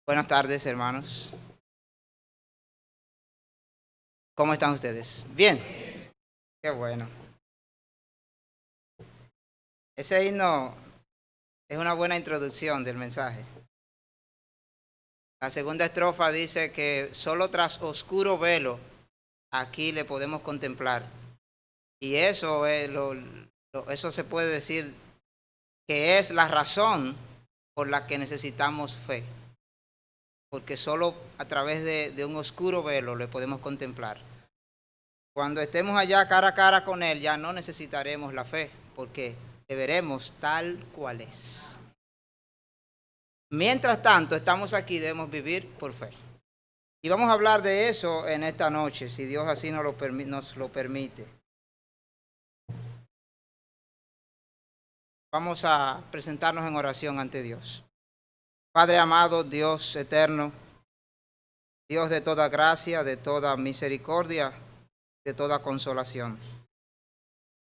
Buenas tardes, hermanos. ¿Cómo están ustedes? Bien. Qué bueno. Ese himno es una buena introducción del mensaje. La segunda estrofa dice que solo tras oscuro velo aquí le podemos contemplar. Y eso es eso se puede decir que es la razón por la que necesitamos fe. Porque solo a través de un oscuro velo le podemos contemplar. Cuando estemos allá cara a cara con Él, ya no necesitaremos la fe, porque le veremos tal cual es. Mientras tanto, estamos aquí, debemos vivir por fe. Y vamos a hablar de eso en esta noche, si Dios así nos lo permite. Vamos a presentarnos en oración ante Dios. Padre amado, Dios eterno, Dios de toda gracia, de toda misericordia, de toda consolación.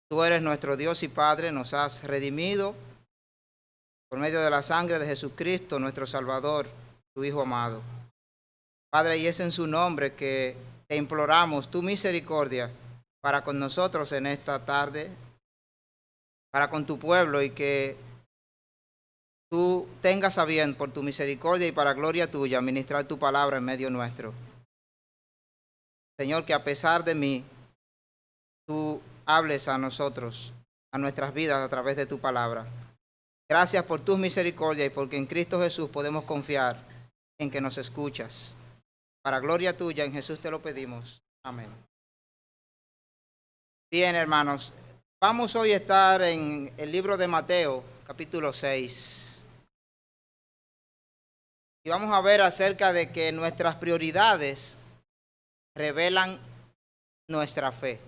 Tú eres nuestro Dios y Padre, nos has redimido por medio de la sangre de Jesucristo, nuestro Salvador, tu Hijo amado. Padre, y es en su nombre que te imploramos tu misericordia para con nosotros en esta tarde, para con tu pueblo, y que tú tengas a bien por tu misericordia y para gloria tuya ministrar tu palabra en medio nuestro. Señor, que a pesar de mí, tú hables a nosotros, a nuestras vidas a través de tu palabra. Gracias por tus misericordias y porque en Cristo Jesús podemos confiar en que nos escuchas. Para gloria tuya, en Jesús te lo pedimos. Amén. Bien, hermanos, vamos hoy a estar en el libro de Mateo, capítulo 6. Y vamos a ver acerca de que nuestras prioridades revelan nuestra fe.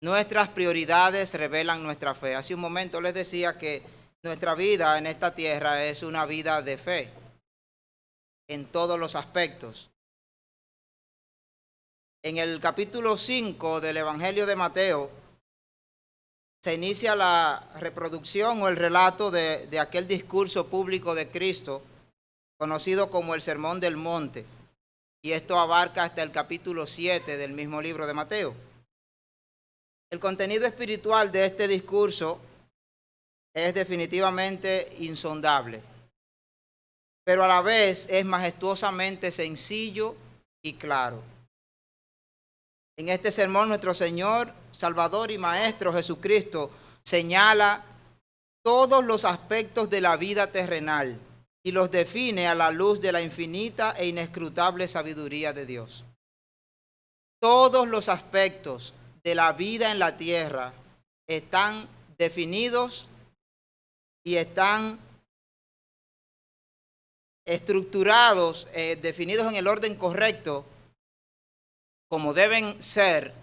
Nuestras prioridades revelan nuestra fe. Hace un momento les decía que nuestra vida en esta tierra es una vida de fe en todos los aspectos. En el capítulo 5 del Evangelio de Mateo se inicia la reproducción o el relato de aquel discurso público de Cristo conocido como el Sermón del Monte. Y esto abarca hasta el capítulo 7 del mismo libro de Mateo. El contenido espiritual de este discurso es definitivamente insondable, pero a la vez es majestuosamente sencillo y claro. En este sermón nuestro Señor, Salvador y Maestro Jesucristo señala todos los aspectos de la vida terrenal y los define a la luz de la infinita e inescrutable sabiduría de Dios. Todos los aspectos de la vida en la tierra están definidos y están estructurados, definidos en el orden correcto, como deben ser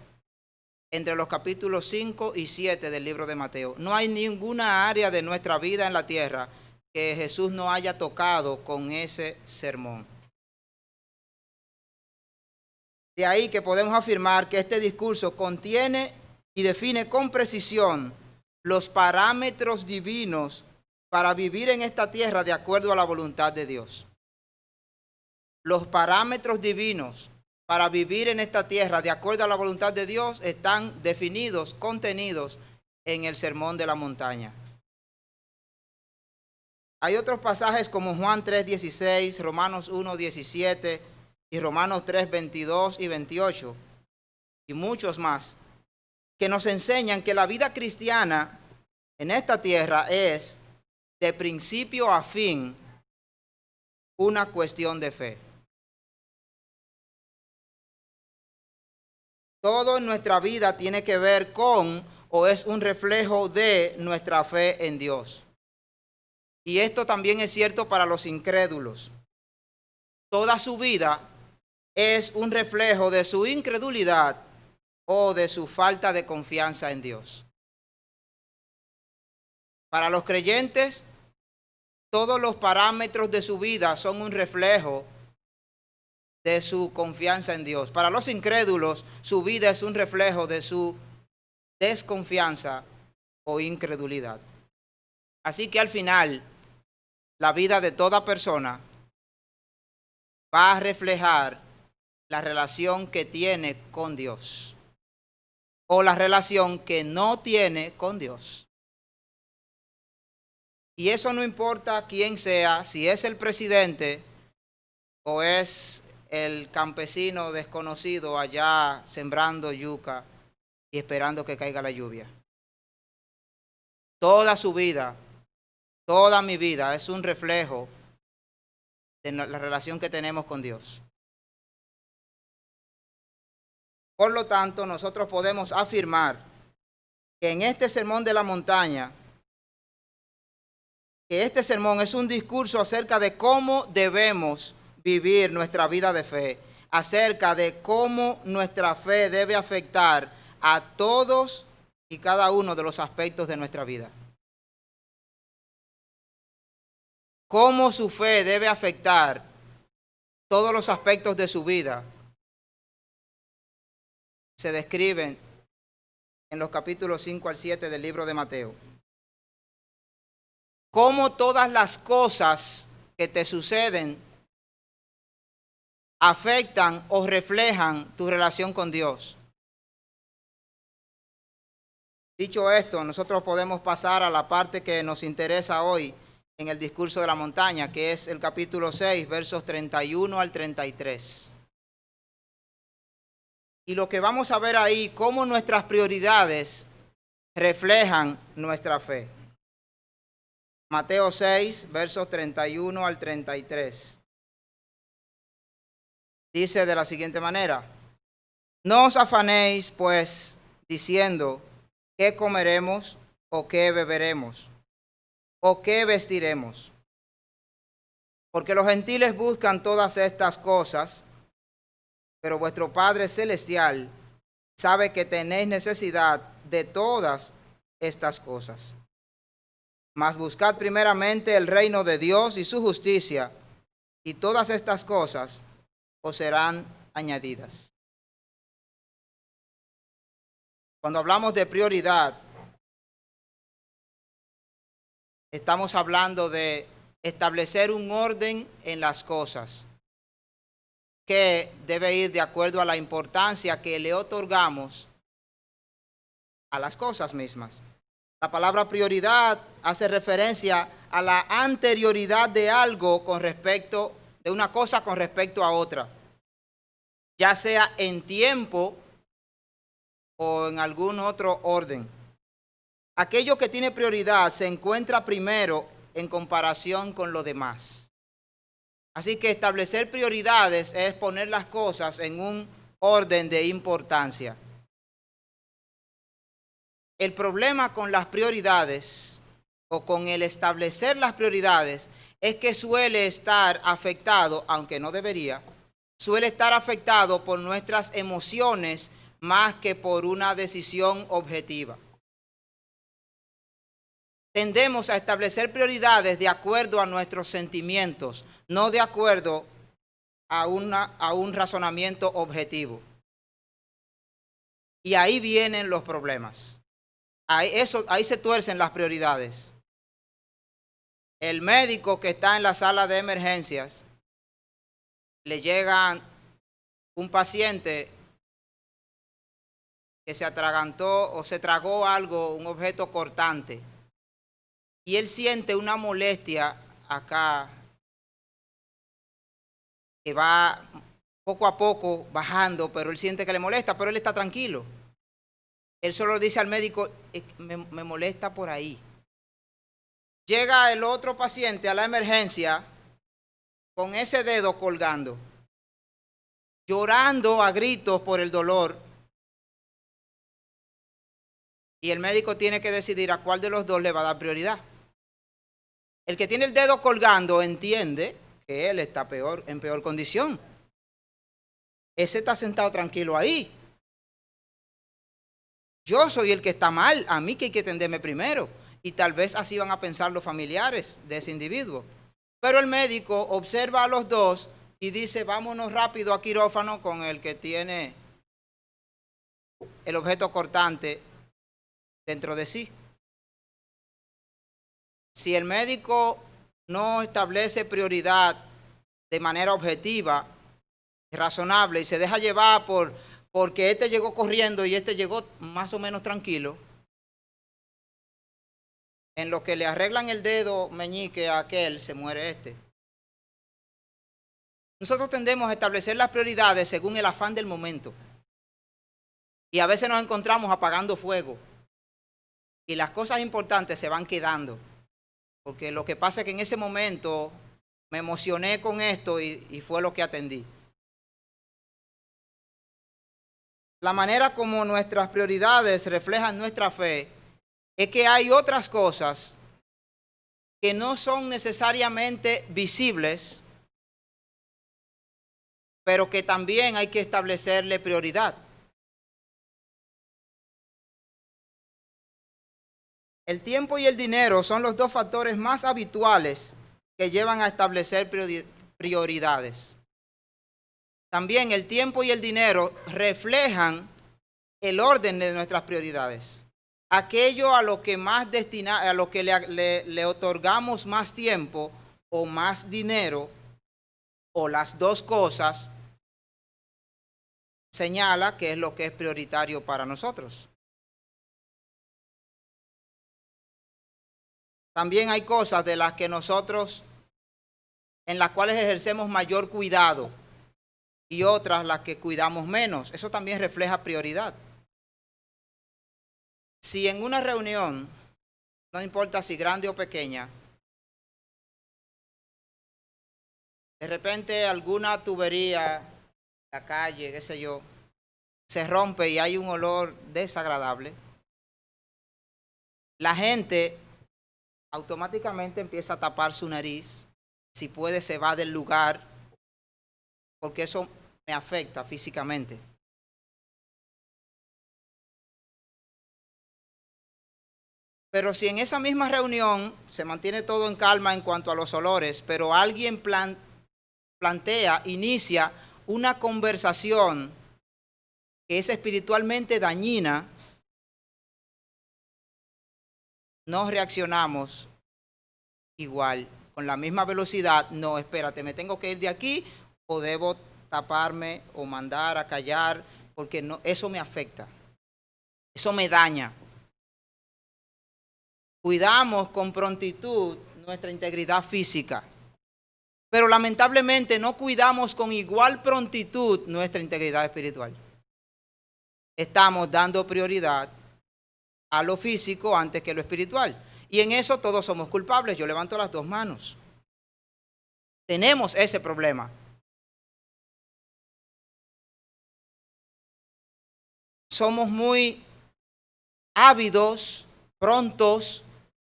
entre los capítulos 5 y 7 del libro de Mateo. No hay ninguna área de nuestra vida en la tierra que Jesús no haya tocado con ese sermón. De ahí que podemos afirmar que este discurso contiene y define con precisión los parámetros divinos para vivir en esta tierra de acuerdo a la voluntad de Dios. Los parámetros divinos para vivir en esta tierra de acuerdo a la voluntad de Dios están definidos, contenidos en el Sermón de la Montaña. Hay otros pasajes como Juan 3:16, Romanos 1:17 y Romanos 3:22 y 28 y muchos más que nos enseñan que la vida cristiana en esta tierra es de principio a fin una cuestión de fe. Todo en nuestra vida tiene que ver con o es un reflejo de nuestra fe en Dios. Y esto también es cierto para los incrédulos. Toda su vida es un reflejo de su incredulidad o de su falta de confianza en Dios. Para los creyentes, todos los parámetros de su vida son un reflejo de su confianza en Dios. Para los incrédulos, su vida es un reflejo de su desconfianza o incredulidad. Así que al final, la vida de toda persona va a reflejar la relación que tiene con Dios o la relación que no tiene con Dios. Y eso no importa quién sea, si es el presidente o es el campesino desconocido allá sembrando yuca y esperando que caiga la lluvia. Toda su vida, toda mi vida es un reflejo de la relación que tenemos con Dios. Por lo tanto, nosotros podemos afirmar que en este sermón de la montaña, que este sermón es un discurso acerca de cómo debemos vivir nuestra vida de fe, acerca de cómo nuestra fe debe afectar a todos y cada uno de los aspectos de nuestra vida. Cómo su fe debe afectar todos los aspectos de su vida se describen en los capítulos 5 al 7 del libro de Mateo. Cómo todas las cosas que te suceden afectan o reflejan tu relación con Dios. Dicho esto, nosotros podemos pasar a la parte que nos interesa hoy en el discurso de la montaña, que es el capítulo 6, versos 31 al 33. Y lo que vamos a ver ahí, cómo nuestras prioridades reflejan nuestra fe. Mateo 6, versos 31 al 33. Dice de la siguiente manera: no os afanéis, pues, diciendo, ¿qué comeremos o qué beberemos o qué vestiremos? Porque los gentiles buscan todas estas cosas, pero vuestro Padre Celestial sabe que tenéis necesidad de todas estas cosas. Mas buscad primeramente el reino de Dios y su justicia, y todas estas cosas os serán añadidas. Cuando hablamos de prioridad, estamos hablando de establecer un orden en las cosas que debe ir de acuerdo a la importancia que le otorgamos a las cosas mismas. La palabra prioridad hace referencia a la anterioridad de algo de una cosa con respecto a otra, ya sea en tiempo o en algún otro orden. Aquello que tiene prioridad se encuentra primero en comparación con lo demás. Así que establecer prioridades es poner las cosas en un orden de importancia. El problema con las prioridades o con el establecer las prioridades es que suele estar afectado, aunque no debería, suele estar afectado por nuestras emociones más que por una decisión objetiva. Tendemos a establecer prioridades de acuerdo a nuestros sentimientos, no de acuerdo a un razonamiento objetivo. Y ahí vienen los problemas. Ahí se tuercen las prioridades. El médico que está en la sala de emergencias, le llega un paciente que se atragantó o se tragó algo, un objeto cortante, y él siente una molestia acá que va poco a poco bajando, pero él siente que le molesta, pero él está tranquilo. Él solo dice al médico, me molesta por ahí. Llega el otro paciente a la emergencia con ese dedo colgando, llorando a gritos por el dolor. Y el médico tiene que decidir a cuál de los dos le va a dar prioridad. El que tiene el dedo colgando entiende que él está en peor condición. Ese está sentado tranquilo ahí. Yo soy el que está mal, a mí que hay que atenderme primero. Y tal vez así van a pensar los familiares de ese individuo. Pero el médico observa a los dos y dice, vámonos rápido a quirófano con el que tiene el objeto cortante dentro de sí. Si el médico no establece prioridad de manera objetiva, razonable, y se deja llevar porque este llegó corriendo y este llegó más o menos tranquilo, en lo que le arreglan el dedo meñique a aquel, se muere este. Nosotros tendemos a establecer las prioridades según el afán del momento. Y a veces nos encontramos apagando fuego. Y las cosas importantes se van quedando. Porque lo que pasa es que en ese momento me emocioné con esto y fue lo que atendí. La manera como nuestras prioridades reflejan nuestra fe es que hay otras cosas que no son necesariamente visibles, pero que también hay que establecerle prioridad. El tiempo y el dinero son los dos factores más habituales que llevan a establecer prioridades. También el tiempo y el dinero reflejan el orden de nuestras prioridades. Aquello a lo que a lo que le otorgamos más tiempo o más dinero, o las dos cosas, señala que es lo que es prioritario para nosotros. También hay cosas de las que en las cuales ejercemos mayor cuidado, y otras las que cuidamos menos. Eso también refleja prioridad. Si en una reunión, no importa si grande o pequeña, de repente alguna tubería, la calle, qué sé yo, se rompe y hay un olor desagradable, la gente automáticamente empieza a tapar su nariz, si puede se va del lugar, porque eso me afecta físicamente. Pero si en esa misma reunión se mantiene todo en calma en cuanto a los olores, pero alguien inicia una conversación que es espiritualmente dañina, no reaccionamos igual, con la misma velocidad. No, espérate, me tengo que ir de aquí o debo taparme o mandar a callar, porque no, eso me afecta, eso me daña. Cuidamos con prontitud nuestra integridad física, pero lamentablemente no cuidamos con igual prontitud nuestra integridad espiritual. Estamos dando prioridad a lo físico antes que lo espiritual. Y en eso todos somos culpables. Yo levanto las dos manos. Tenemos ese problema. Somos muy ávidos, prontos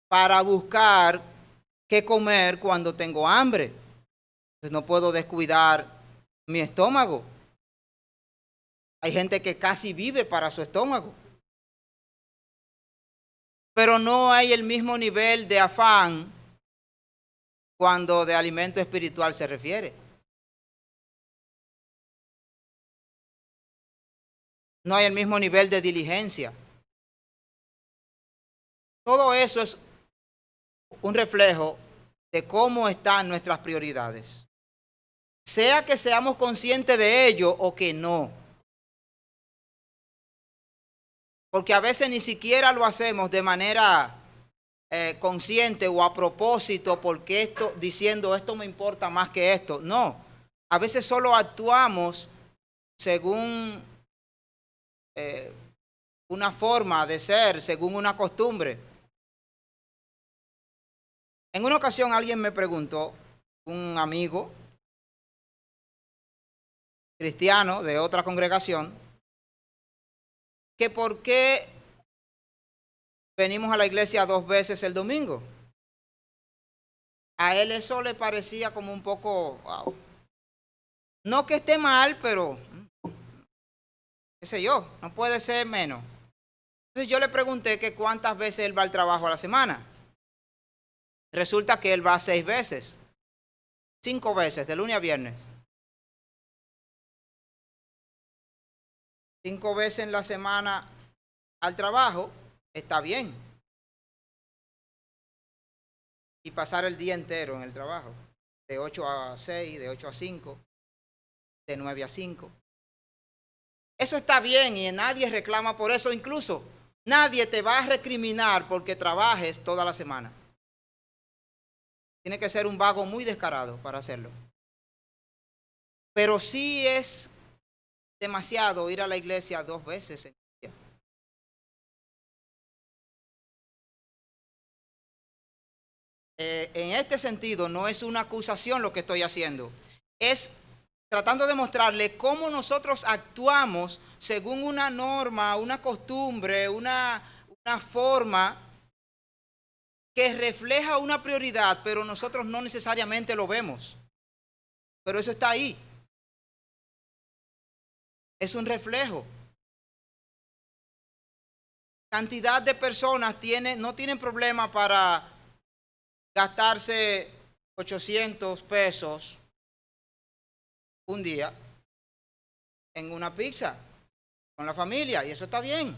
para buscar qué comer cuando tengo hambre. Pues no puedo descuidar mi estómago. Hay gente que casi vive para su estómago. Pero no hay el mismo nivel de afán cuando de alimento espiritual se refiere. No hay el mismo nivel de diligencia. Todo eso es un reflejo de cómo están nuestras prioridades. Sea que seamos conscientes de ello o que no. Porque a veces ni siquiera lo hacemos de manera consciente o a propósito, porque diciendo esto me importa más que esto. No, a veces solo actuamos según una forma de ser, según una costumbre. En una ocasión alguien me preguntó, un amigo cristiano de otra congregación, que por qué venimos a la iglesia 2 veces el domingo. A él eso le parecía como un poco, wow. No que esté mal, pero qué sé yo, no puede ser menos. Entonces yo le pregunté que cuántas veces él va al trabajo a la semana. Resulta que él va 6 veces, 5 veces, de lunes a viernes. 5 veces en la semana al trabajo, está bien. Y pasar el día entero en el trabajo. de 8 a 6, de 8 a 5, de 9 a 5. Eso está bien y nadie reclama por eso. Incluso nadie te va a recriminar porque trabajes toda la semana. Tiene que ser un vago muy descarado para hacerlo. Pero sí es demasiado ir a la iglesia 2 veces en el día. En este sentido, no es una acusación lo que estoy haciendo. Es tratando de mostrarle cómo nosotros actuamos según una norma, una costumbre, una forma que refleja una prioridad, pero nosotros no necesariamente lo vemos. Pero eso está ahí. Es un reflejo. Cantidad de personas no tienen problema para gastarse 800 pesos un día en una pizza con la familia, y eso está bien.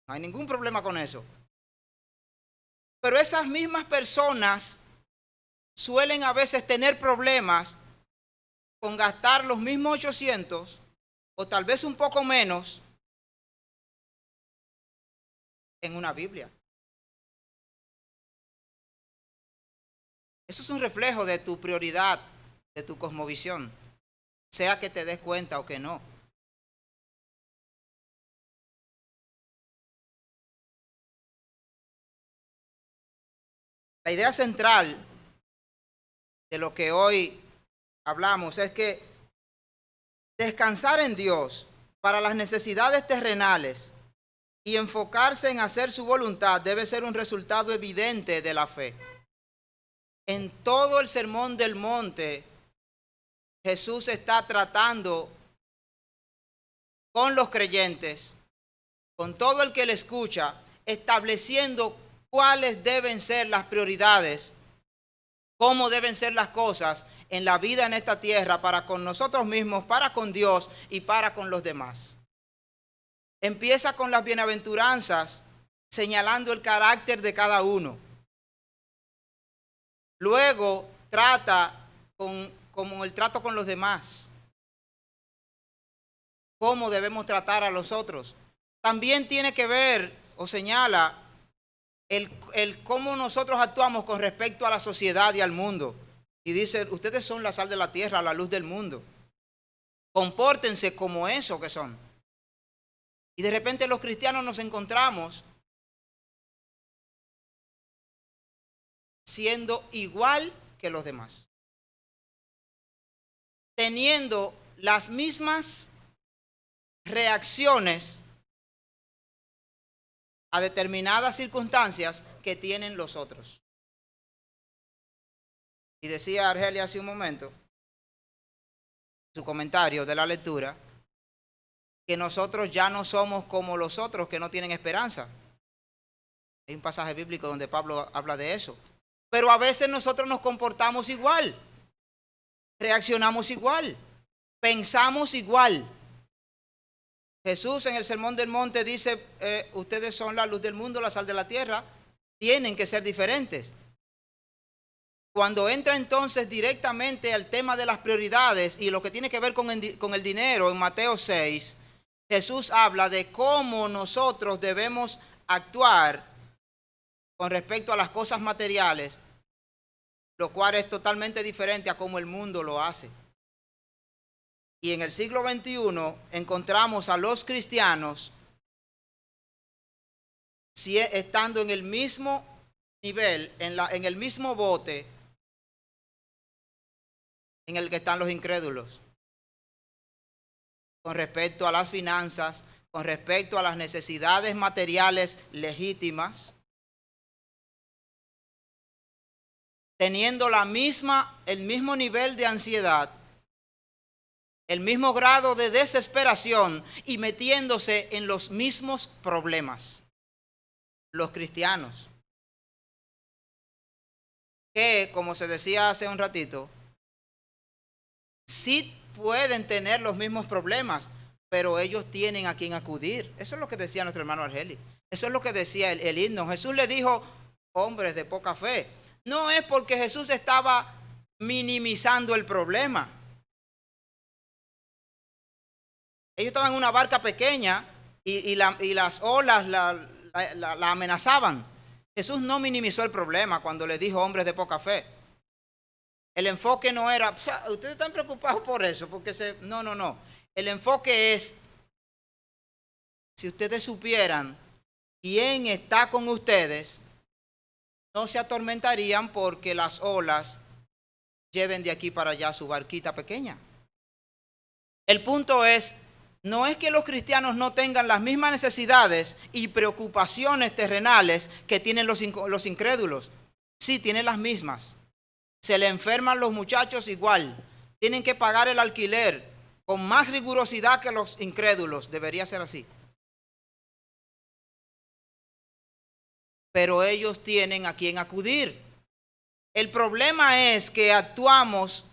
No hay ningún problema con eso. Pero esas mismas personas suelen a veces tener problemas con gastar los mismos 800 o tal vez un poco menos en una Biblia. Eso es un reflejo de tu prioridad, de tu cosmovisión, sea que te des cuenta o que no. La idea central de lo que hoy hablamos es que descansar en Dios para las necesidades terrenales y enfocarse en hacer su voluntad debe ser un resultado evidente de la fe. En todo el Sermón del Monte, Jesús está tratando con los creyentes, con todo el que le escucha, estableciendo cuáles deben ser las prioridades, cómo deben ser las cosas en la vida en esta tierra para con nosotros mismos, para con Dios y para con los demás. Empieza con las bienaventuranzas, señalando el carácter de cada uno. Luego trata como el trato con los demás, cómo debemos tratar a los otros. También tiene que ver o señala el cómo nosotros actuamos con respecto a la sociedad y al mundo. Y dice, ustedes son la sal de la tierra, la luz del mundo. Compórtense como eso que son. Y de repente los cristianos nos encontramos siendo igual que los demás, teniendo las mismas reacciones a determinadas circunstancias que tienen los otros. Y decía Argelia hace un momento, su comentario de la lectura, que nosotros ya no somos como los otros que no tienen esperanza. Hay un pasaje bíblico donde Pablo habla de eso. Pero a veces nosotros nos comportamos igual, reaccionamos igual, pensamos igual. Jesús en el Sermón del Monte dice, ustedes son la luz del mundo, la sal de la tierra, tienen que ser diferentes. Cuando entra entonces directamente al tema de las prioridades y lo que tiene que ver con el dinero en Mateo 6, Jesús habla de cómo nosotros debemos actuar con respecto a las cosas materiales, lo cual es totalmente diferente a cómo el mundo lo hace. Y en el siglo XXI encontramos a los cristianos estando en el mismo nivel, en el mismo bote en el que están los incrédulos, con respecto a las finanzas, con respecto a las necesidades materiales legítimas, teniendo el mismo nivel de ansiedad, el mismo grado de desesperación y metiéndose en los mismos problemas. Los cristianos, que como se decía hace un ratito, sí pueden tener los mismos problemas, pero ellos tienen a quien acudir. Eso es lo que decía nuestro hermano Argeli. Eso es lo que decía el himno. Jesús le dijo, hombres de poca fe. No es porque Jesús estaba minimizando el problema. Ellos estaban en una barca pequeña y las olas la amenazaban. Jesús no minimizó el problema cuando le dijo hombres de poca fe. El enfoque no era, ustedes están preocupados por eso, porque no. El enfoque es, si ustedes supieran quién está con ustedes, no se atormentarían porque las olas lleven de aquí para allá su barquita pequeña. El punto es, no es que los cristianos no tengan las mismas necesidades y preocupaciones terrenales que tienen los incrédulos. Sí, tienen las mismas. Se le enferman los muchachos igual. Tienen que pagar el alquiler con más rigurosidad que los incrédulos. Debería ser así. Pero ellos tienen a quien acudir. El problema es que actuamos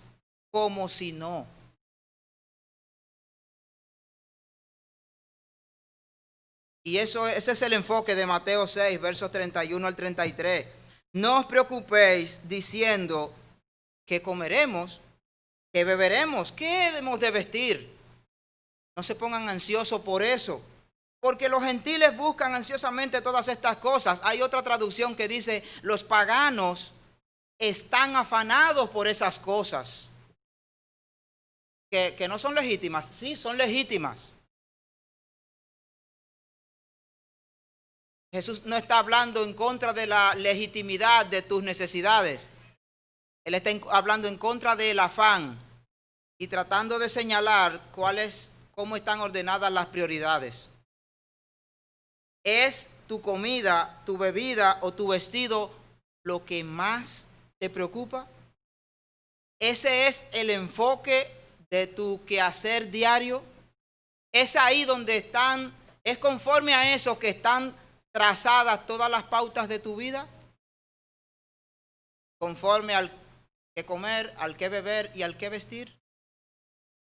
como si no. Y ese es el enfoque de Mateo 6, versos 31 al 33. No os preocupéis diciendo qué comeremos, qué beberemos, qué hemos de vestir. No se pongan ansiosos por eso, porque los gentiles buscan ansiosamente todas estas cosas. Hay otra traducción que dice, los paganos están afanados por esas cosas. Que no son legítimas. Sí, son legítimas. Jesús no está hablando en contra de la legitimidad de tus necesidades. Él está hablando en contra del afán y tratando de señalar cómo están ordenadas las prioridades. ¿Es tu comida, tu bebida o tu vestido lo que más te preocupa? ¿Ese es el enfoque de tu quehacer diario? ¿Es ahí donde es conforme a eso que están trazadas todas las pautas de tu vida? Conforme al que comer, al que beber y al que vestir.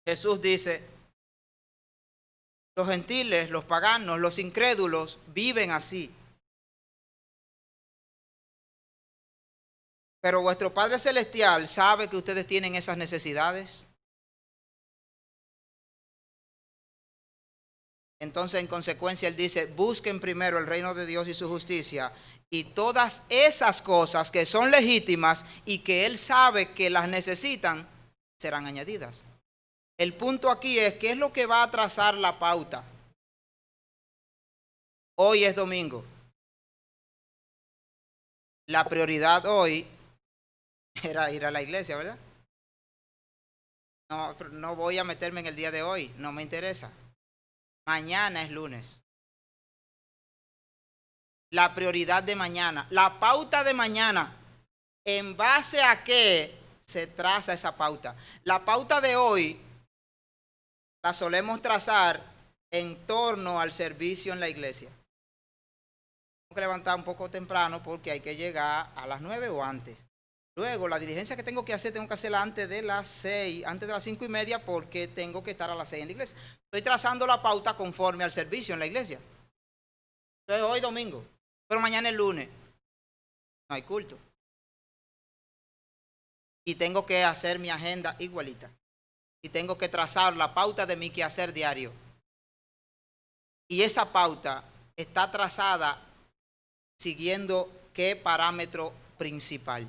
Jesús dice, los gentiles, los paganos, los incrédulos viven así. Pero vuestro Padre Celestial sabe que ustedes tienen esas necesidades. Entonces, en consecuencia, Él dice, busquen primero el reino de Dios y su justicia, y todas esas cosas que son legítimas y que Él sabe que las necesitan, serán añadidas. El punto aquí es, ¿qué es lo que va a trazar la pauta? Hoy es domingo. La prioridad hoy era ir a la iglesia, ¿verdad? No voy a meterme en el día de hoy, no me interesa. Mañana es lunes. La prioridad de mañana, la pauta de mañana, ¿en base a qué se traza esa pauta? La pauta de hoy la solemos trazar en torno al servicio en la iglesia. Tengo que levantar un poco temprano porque hay que llegar a las 9 o antes. Luego, la diligencia que tengo que hacerla antes de las 6, antes de las 5:30, porque tengo que estar a las 6 en la iglesia. Estoy trazando la pauta conforme al servicio en la iglesia. Entonces, hoy domingo, pero mañana es lunes. No hay culto. Y tengo que hacer mi agenda igualita. Y tengo que trazar la pauta de mi quehacer diario. Y esa pauta está trazada siguiendo qué parámetro principal.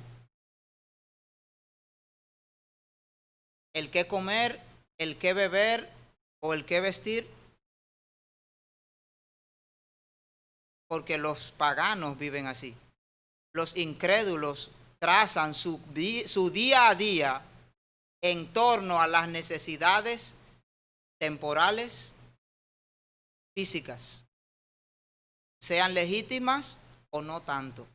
El qué comer, el qué beber o el qué vestir. Porque los paganos viven así. Los incrédulos trazan su día a día en torno a las necesidades temporales, físicas, sean legítimas o no tanto.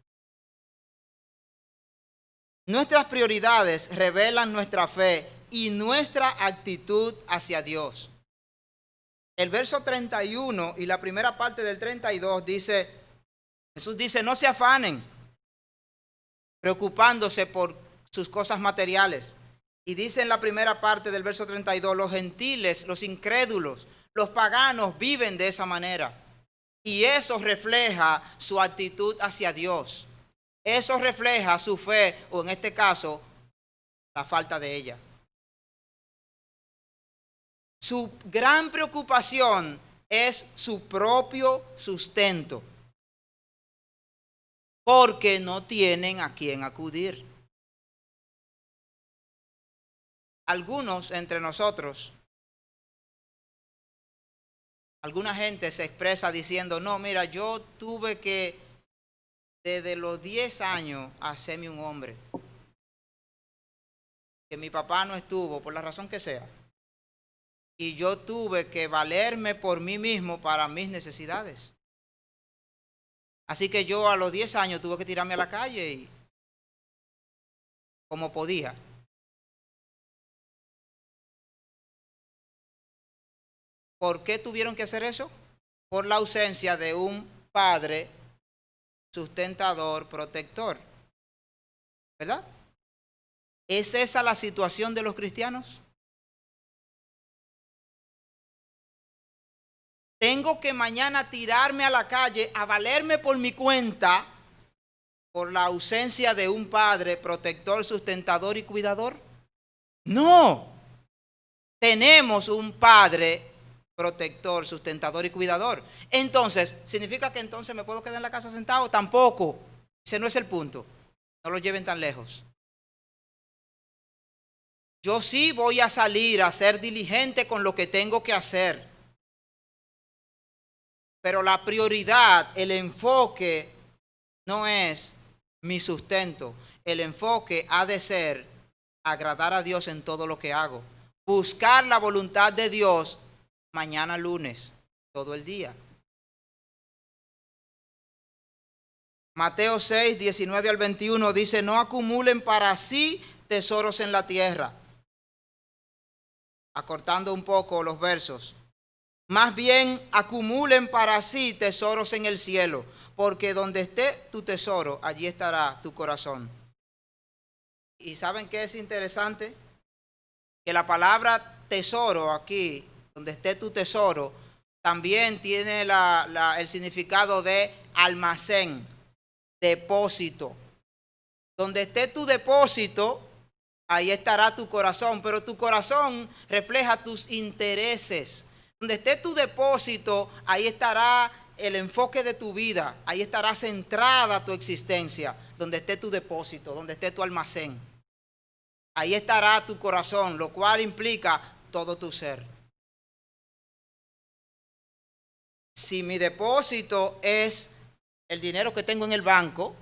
Nuestras prioridades revelan nuestra fe y nuestra actitud hacia Dios. El verso 31 y la primera parte del 32 dice, Jesús dice, no se afanen, preocupándose por sus cosas materiales. Y dice en la primera parte del verso 32, los gentiles, los incrédulos, los paganos viven de esa manera. Y eso refleja su actitud hacia Dios. Eso refleja su fe, o en este caso, la falta de ella. Su gran preocupación es su propio sustento, porque no tienen a quién acudir. Algunos entre nosotros, alguna gente se expresa diciendo, no, mira, yo tuve que desde los 10 años hacerme un hombre. Que mi papá no estuvo, por la razón que sea. Y yo tuve que valerme por mí mismo para mis necesidades. Así que yo a los 10 años tuve que tirarme a la calle y como podía. ¿Por qué tuvieron que hacer eso? Por la ausencia de un padre sustentador, protector. ¿Verdad? ¿Es esa la situación de los cristianos? Tengo que mañana tirarme a la calle a valerme por mi cuenta por la ausencia de un padre protector, sustentador y cuidador. No. Tenemos un padre protector, sustentador y cuidador. Entonces, ¿significa que entonces me puedo quedar en la casa sentado? Tampoco. Ese no es el punto. No lo lleven tan lejos. Yo sí voy a salir a ser diligente con lo que tengo que hacer. Pero la prioridad, el enfoque no es mi sustento. El enfoque ha de ser agradar a Dios en todo lo que hago. Buscar la voluntad de Dios mañana lunes, todo el día. Mateo 6, 19 al 21 dice, no acumulen para sí tesoros en la tierra. Acortando un poco los versos. Más bien acumulen para sí tesoros en el cielo, porque donde esté tu tesoro, allí estará tu corazón. ¿Y saben qué es interesante? Que la palabra tesoro aquí, donde esté tu tesoro, también tiene el significado de almacén, depósito. Donde esté tu depósito, ahí estará tu corazón, pero tu corazón refleja tus intereses. Donde esté tu depósito, ahí estará el enfoque de tu vida, ahí estará centrada tu existencia. Donde esté tu depósito, donde esté tu almacén, ahí estará tu corazón, lo cual implica todo tu ser. Si mi depósito es el dinero que tengo en el banco,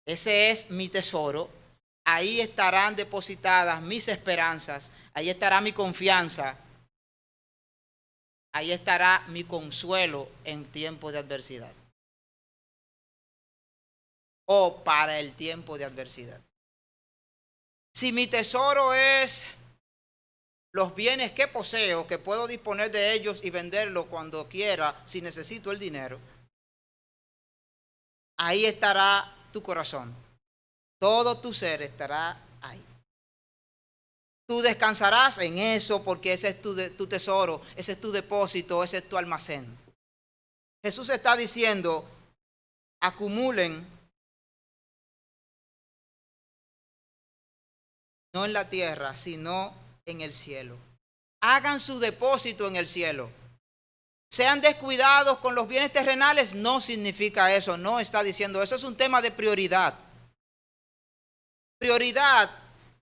ese es mi tesoro, ahí estarán depositadas mis esperanzas, ahí estará mi confianza, ahí estará mi consuelo en tiempo de adversidad. O para el tiempo de adversidad. Si mi tesoro es los bienes que poseo, que puedo disponer de ellos y venderlos cuando quiera, si necesito el dinero, ahí estará tu corazón. Todo tu ser estará ahí. Tú descansarás en eso porque ese es tu tesoro, ese es tu depósito, ese es tu almacén. Jesús está diciendo, acumulen, no en la tierra, sino en el cielo. Hagan su depósito en el cielo. Sean descuidados con los bienes terrenales, no significa eso, no está diciendo eso, es un tema de prioridad. Prioridad,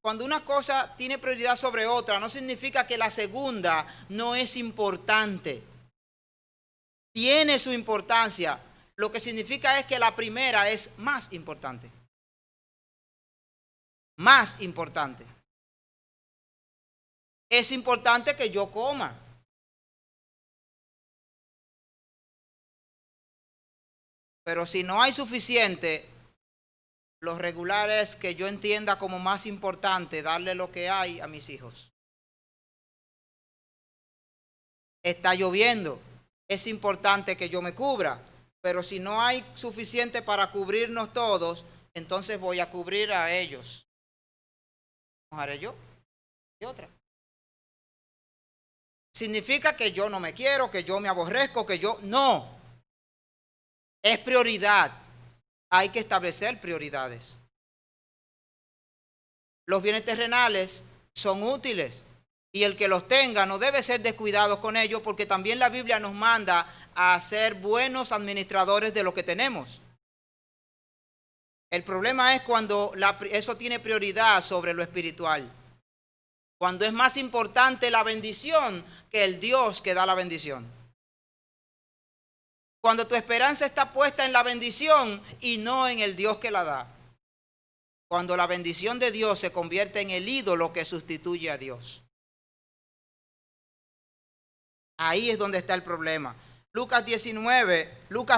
cuando una cosa tiene prioridad sobre otra, no significa que la segunda no es importante. Tiene su importancia, lo que significa es que la primera es más importante. Más importante. Es importante que yo coma. Pero si no hay suficiente, lo regular es que yo entienda como más importante darle lo que hay a mis hijos. Está lloviendo, es importante que yo me cubra, pero si no hay suficiente para cubrirnos todos, entonces voy a cubrir a ellos. ¿Mojaré yo? ¿Y otra? Significa que yo no me quiero, que yo me aborrezco, que yo... No. Es prioridad. Hay que establecer prioridades. Los bienes terrenales son útiles y el que los tenga no debe ser descuidado con ellos, porque también la Biblia nos manda a ser buenos administradores de lo que tenemos. El problema es cuando eso tiene prioridad sobre lo espiritual. Cuando es más importante la bendición que el Dios que da la bendición. Cuando tu esperanza está puesta en la bendición y no en el Dios que la da. Cuando la bendición de Dios se convierte en el ídolo que sustituye a Dios. Ahí es donde está el problema. Lucas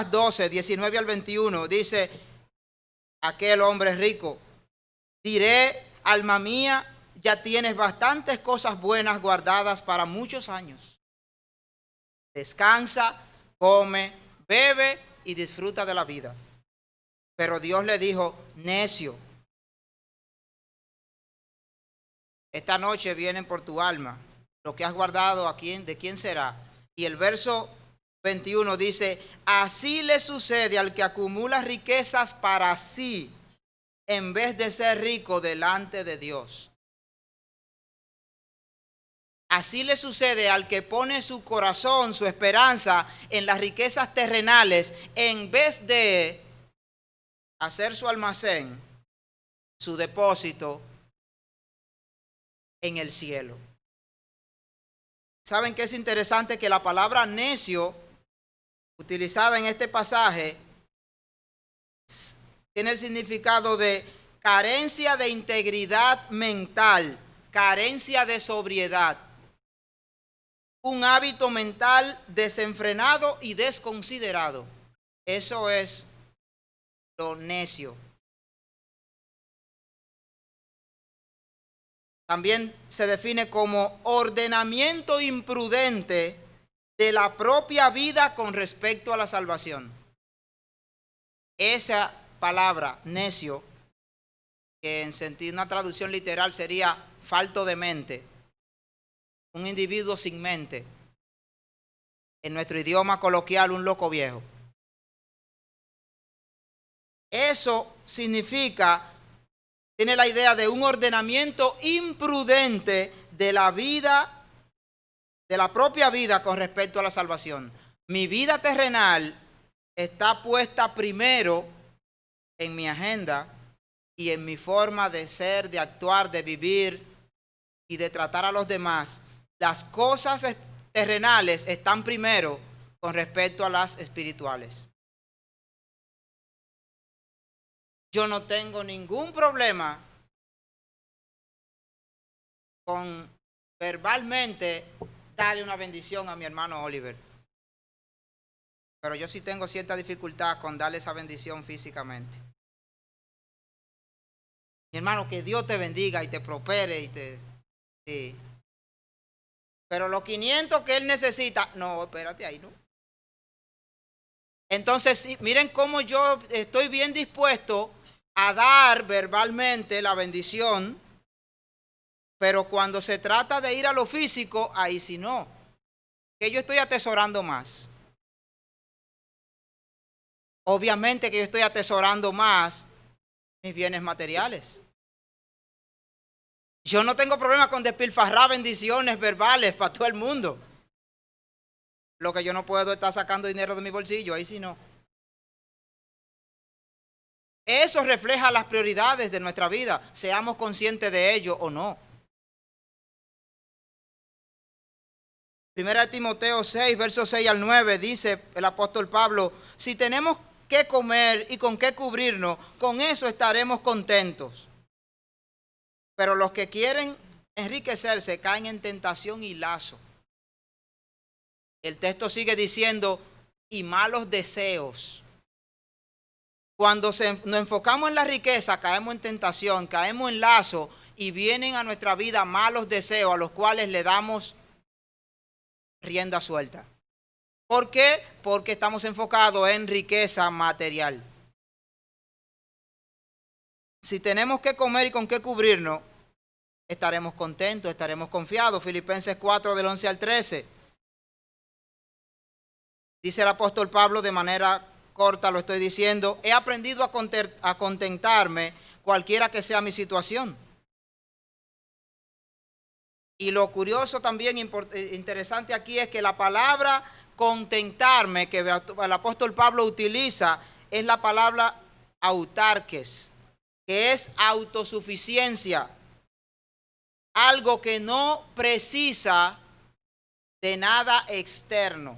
12, 19 al 21 dice: aquel hombre rico, diré, alma mía, ya tienes bastantes cosas buenas guardadas para muchos años. Descansa, come, bebe y disfruta de la vida. Pero Dios le dijo: necio, esta noche vienen por tu alma. Lo que has guardado, ¿de quién será? Y el verso 21 dice: así le sucede al que acumula riquezas para sí, en vez de ser rico delante de Dios. Así le sucede al que pone su corazón, su esperanza en las riquezas terrenales, en vez de hacer su almacén, su depósito en el cielo. ¿Saben qué es interesante? Que la palabra necio, utilizada en este pasaje, tiene el significado de carencia de integridad mental, carencia de sobriedad, un hábito mental desenfrenado y desconsiderado. Eso es lo necio. También se define como ordenamiento imprudente de la propia vida con respecto a la salvación. Esa palabra, necio, que en sentido, una traducción literal sería falto de mente, un individuo sin mente. En nuestro idioma coloquial, un loco viejo. Eso significa, tiene la idea de un ordenamiento imprudente de la vida, de la propia vida con respecto a la salvación. Mi vida terrenal está puesta primero en mi agenda y en mi forma de ser, de actuar, de vivir y de tratar a los demás. Las cosas terrenales están primero con respecto a las espirituales. Yo no tengo ningún problema con verbalmente darle una bendición a mi hermano Oliver. Pero yo sí tengo cierta dificultad con darle esa bendición físicamente. Mi hermano, que Dios te bendiga y te prospere y te... Sí. Pero los 500 que él necesita, no, espérate ahí, ¿no? Entonces, sí, miren cómo yo estoy bien dispuesto a dar verbalmente la bendición, pero cuando se trata de ir a lo físico, ahí sí no. Que yo estoy atesorando más. Obviamente que yo estoy atesorando más mis bienes materiales. Yo no tengo problema con despilfarrar bendiciones verbales para todo el mundo. Lo que yo no puedo estar sacando dinero de mi bolsillo, ahí sí no. Eso refleja las prioridades de nuestra vida, seamos conscientes de ello o no. Primera de Timoteo 6, versos 6 al 9, dice el apóstol Pablo: si tenemos que comer y con qué cubrirnos, con eso estaremos contentos. Pero los que quieren enriquecerse caen en tentación y lazo. El texto sigue diciendo: y malos deseos. Cuando nos enfocamos en la riqueza, caemos en tentación, caemos en lazo y vienen a nuestra vida malos deseos a los cuales le damos rienda suelta. ¿Por qué? Porque estamos enfocados en riqueza material. Si tenemos que comer y con qué cubrirnos, estaremos contentos, estaremos confiados. Filipenses 4, del 11 al 13. Dice el apóstol Pablo, de manera corta lo estoy diciendo: he aprendido a contentarme cualquiera que sea mi situación. Y lo curioso también, interesante aquí, es que la palabra contentarme que el apóstol Pablo utiliza es la palabra autarques, que es autosuficiencia, algo que no precisa de nada externo.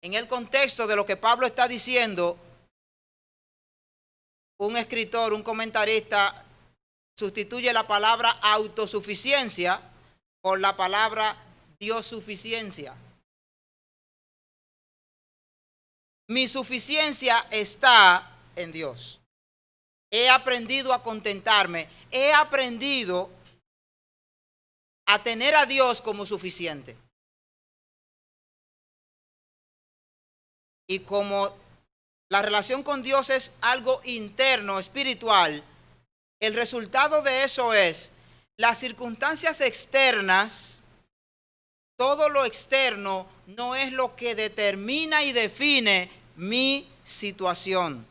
En el contexto de lo que Pablo está diciendo, un escritor, un comentarista, sustituye la palabra autosuficiencia por la palabra Dios-suficiencia. Mi suficiencia está en Dios. He aprendido a contentarme. He aprendido a tener a Dios como suficiente. Y como la relación con Dios es algo interno, espiritual, el resultado de eso es las circunstancias externas. Todo lo externo no es lo que determina y define mi situación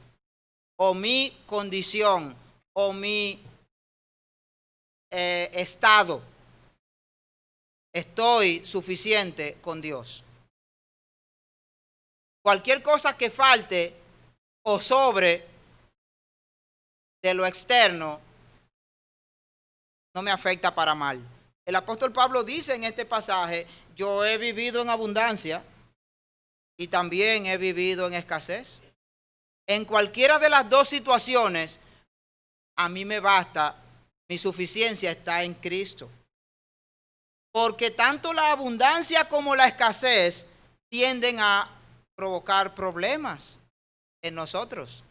o mi condición o mi estado. Estoy suficiente con Dios. Cualquier cosa que falte o sobre de lo externo no me afecta para mal. El apóstol Pablo dice en este pasaje, yo he vivido en abundancia y también he vivido en escasez. En cualquiera de las dos situaciones, a mí me basta, mi suficiencia está en Cristo. Porque tanto la abundancia como la escasez tienden a provocar problemas en nosotros.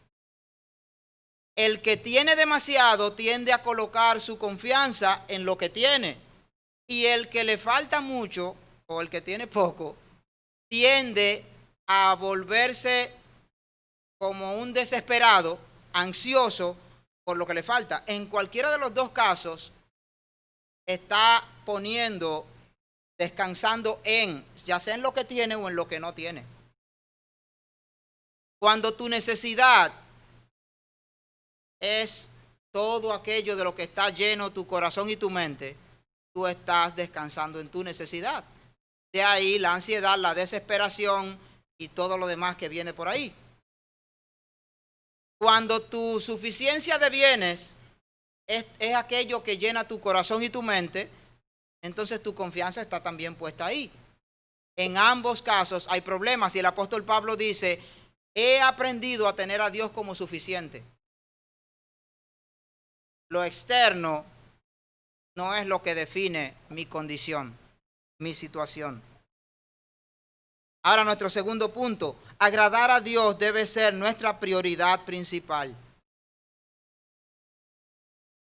El que tiene demasiado tiende a colocar su confianza en lo que tiene. Y el que le falta mucho, o el que tiene poco, tiende a volverse como un desesperado, ansioso por lo que le falta. En cualquiera de los dos casos, está poniendo, descansando en, ya sea en lo que tiene o en lo que no tiene. Cuando tu necesidad es todo aquello de lo que está lleno tu corazón y tu mente, tú estás descansando en tu necesidad. De ahí la ansiedad, la desesperación y todo lo demás que viene por ahí. Cuando tu suficiencia de bienes es aquello que llena tu corazón y tu mente, entonces tu confianza está también puesta ahí. En ambos casos hay problemas y el apóstol Pablo dice, he aprendido a tener a Dios como suficiente. Lo externo no es lo que define mi condición, mi situación. Ahora nuestro segundo punto, agradar a Dios debe ser nuestra prioridad principal.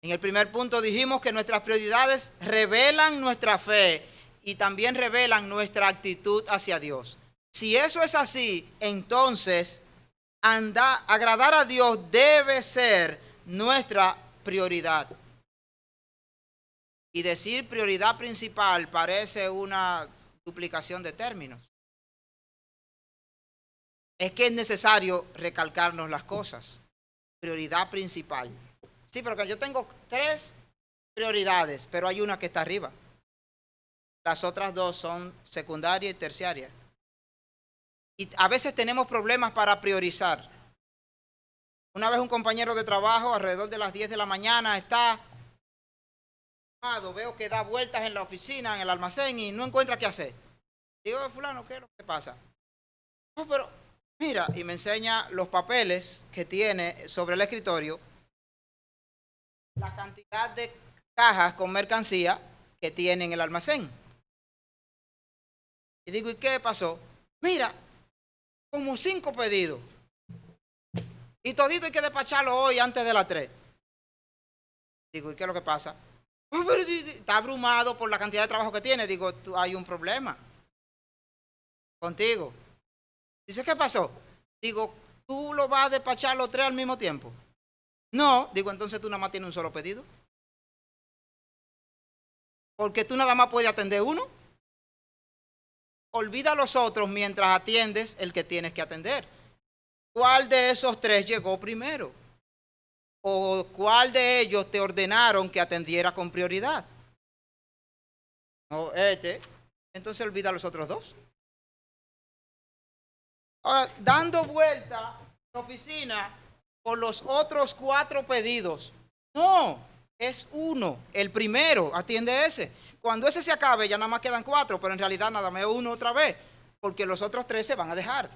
En el primer punto dijimos que nuestras prioridades revelan nuestra fe y también revelan nuestra actitud hacia Dios. Si eso es así, entonces agradar a Dios debe ser nuestra prioridad. Y decir prioridad principal parece una duplicación de términos. Es que es necesario recalcarnos las cosas. Prioridad principal. Sí, pero que yo tengo 3 prioridades, pero hay una que está arriba. Las otras 2 son secundaria y terciaria. Y a veces tenemos problemas para priorizar. Una vez un compañero de trabajo, alrededor de las 10 de la mañana, veo que da vueltas en la oficina, en el almacén y no encuentra qué hacer. Digo, fulano, ¿qué es lo que pasa? No, pero mira, y me enseña los papeles que tiene sobre el escritorio, la cantidad de cajas con mercancía que tiene en el almacén. Y digo, ¿y qué pasó? Mira, como 5 pedidos. Y todito hay que despacharlo hoy antes de las 3. Digo, ¿y qué es lo que pasa? Oh, pero está abrumado por la cantidad de trabajo que tiene. Digo, hay un problema contigo. Dice, ¿qué pasó? Digo, ¿tú lo vas a despachar los 3 al mismo tiempo? No. Digo, entonces tú nada más tienes un solo pedido. Porque tú nada más puedes atender uno. Olvida a los otros mientras atiendes el que tienes que atender. ¿Cuál de esos 3 llegó primero? ¿O cuál de ellos te ordenaron que atendiera con prioridad? no este, entonces olvida a los otros dos. Ahora, dando vuelta a la oficina por los otros 4 pedidos. No, es uno, el primero, atiende ese. Cuando ese se acabe, ya nada más quedan 4, pero en realidad nada más uno otra vez, porque los otros 3 se van a dejar.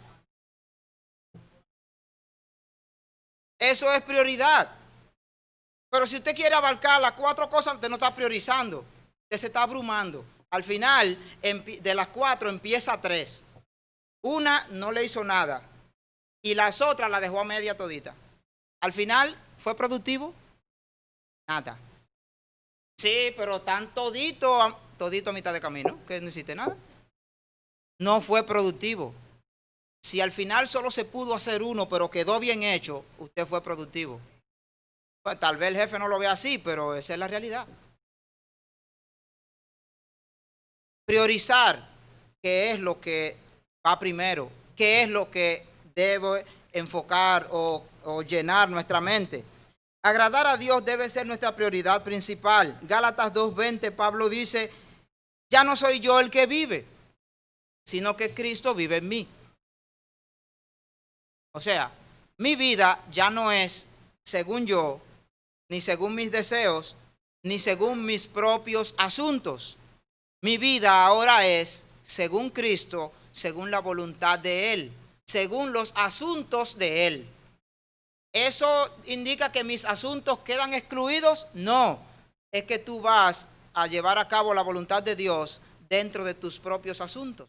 Eso es prioridad. Pero si usted quiere abarcar las 4 cosas, usted no está priorizando, usted se está abrumando. Al final, de las 4 empieza 3. Una no le hizo nada y las otras la dejó a media todita. Al final, ¿fue productivo? Nada. Sí, pero tan todito a mitad de camino, que no hiciste nada. No fue productivo. Si al final solo se pudo hacer uno, pero quedó bien hecho, usted fue productivo. Pues tal vez el jefe no lo vea así, pero esa es la realidad. Priorizar qué es lo que va primero, qué es lo que debe enfocar o llenar nuestra mente. Agradar a Dios debe ser nuestra prioridad principal. Gálatas 2:20, Pablo dice, ya no soy yo el que vive, sino que Cristo vive en mí. O sea, mi vida ya no es según yo, ni según mis deseos, ni según mis propios asuntos. Mi vida ahora es según Cristo, según la voluntad de Él, según los asuntos de Él. ¿Eso indica que mis asuntos quedan excluidos? No, es que tú vas a llevar a cabo la voluntad de Dios dentro de tus propios asuntos.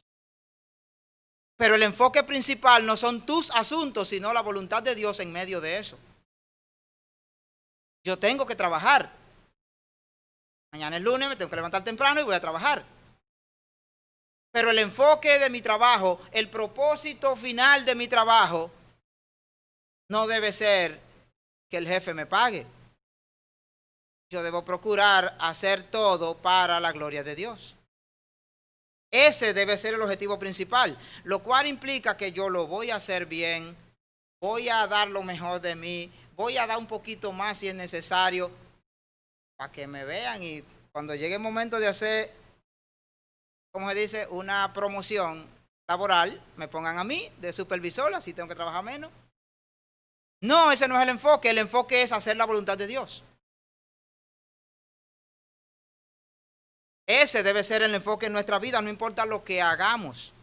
Pero el enfoque principal no son tus asuntos, sino la voluntad de Dios en medio de eso. Yo tengo que trabajar. Mañana es lunes, me tengo que levantar temprano y voy a trabajar. Pero el enfoque de mi trabajo, el propósito final de mi trabajo, no debe ser que el jefe me pague. Yo debo procurar hacer todo para la gloria de Dios. Ese debe ser el objetivo principal, lo cual implica que yo lo voy a hacer bien, voy a dar lo mejor de mí, voy a dar un poquito más si es necesario, para que me vean y cuando llegue el momento de hacer, como se dice, una promoción laboral, me pongan a mí de supervisor, así tengo que trabajar menos. No, ese no es el enfoque es hacer la voluntad de Dios. Ese debe ser el enfoque en nuestra vida, no importa lo que hagamos,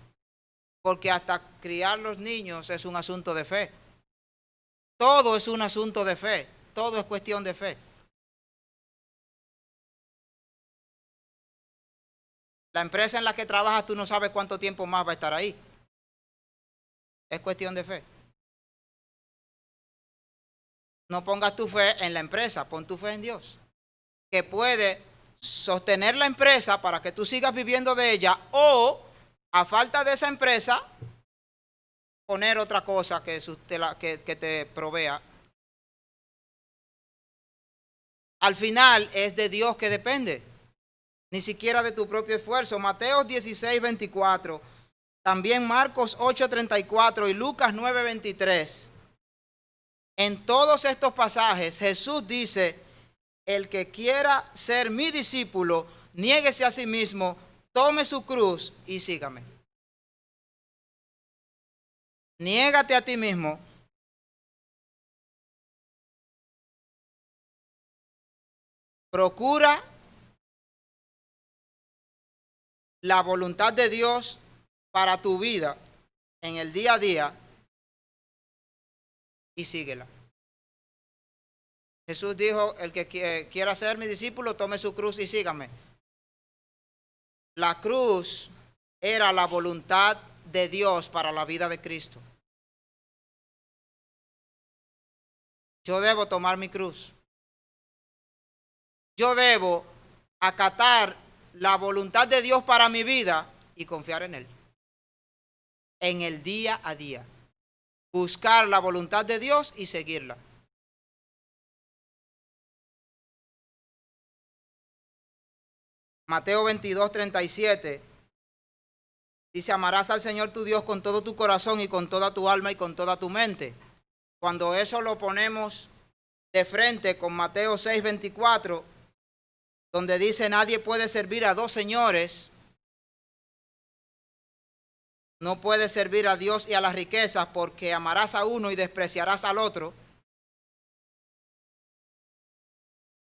porque hasta criar los niños es un asunto de fe. Todo es un asunto de fe, todo es cuestión de fe. La empresa en la que trabajas, tú no sabes cuánto tiempo más va a estar ahí. Es cuestión de fe. No pongas tu fe en la empresa, pon tu fe en Dios, que puede sostener la empresa para que tú sigas viviendo de ella o, a falta de esa empresa, poner otra cosa que te provea. Al final es de Dios que depende, ni siquiera de tu propio esfuerzo. Mateo 16:24, también Marcos 8:34 y Lucas 9:23. En todos estos pasajes Jesús dice, el que quiera ser mi discípulo, niéguese a sí mismo, tome su cruz y sígame. Niégate a ti mismo. Procura la voluntad de Dios para tu vida en el día a día y síguela. Jesús dijo, el que quiera ser mi discípulo, tome su cruz y sígame. La cruz era la voluntad de Dios para la vida de Cristo. Yo debo tomar mi cruz. Yo debo acatar la voluntad de Dios para mi vida y confiar en Él. En el día a día. Buscar la voluntad de Dios y seguirla. Mateo 22:37 dice, amarás al Señor tu Dios con todo tu corazón y con toda tu alma y con toda tu mente. Cuando eso lo ponemos de frente con Mateo 6:24, donde dice nadie puede servir a dos señores, no puedes servir a Dios y a las riquezas porque amarás a uno y despreciarás al otro.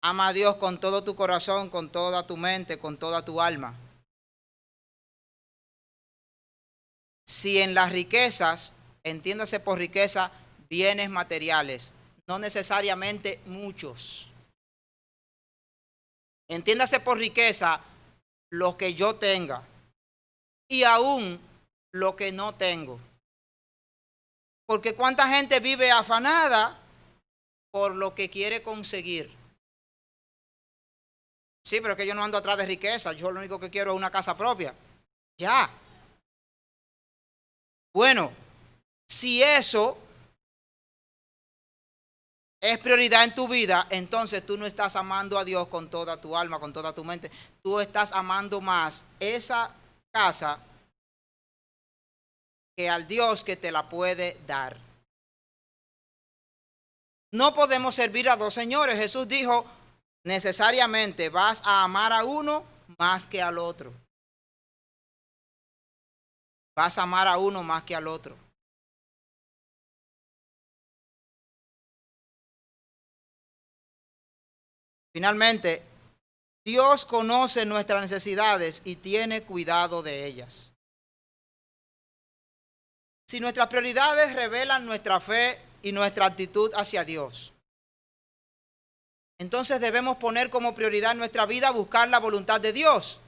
Ama a Dios con todo tu corazón, con toda tu mente, con toda tu alma. Si en las riquezas, entiéndase por riqueza, bienes materiales, no necesariamente muchos. Entiéndase por riqueza lo que yo tenga y aún lo que no tengo. Porque cuánta gente vive afanada por lo que quiere conseguir. Sí, pero es que yo no ando atrás de riqueza, yo lo único que quiero es una casa propia. Ya. Bueno, si eso es prioridad en tu vida, entonces tú no estás amando a Dios con toda tu alma, con toda tu mente. Tú estás amando más esa casa que al Dios que te la puede dar. No podemos servir a dos señores. Jesús dijo, necesariamente vas a amar a uno más que al otro. Vas a amar a uno más que al otro. Finalmente, Dios conoce nuestras necesidades y tiene cuidado de ellas. Si nuestras prioridades revelan nuestra fe y nuestra actitud hacia Dios, entonces debemos poner como prioridad en nuestra vida buscar la voluntad de Dios.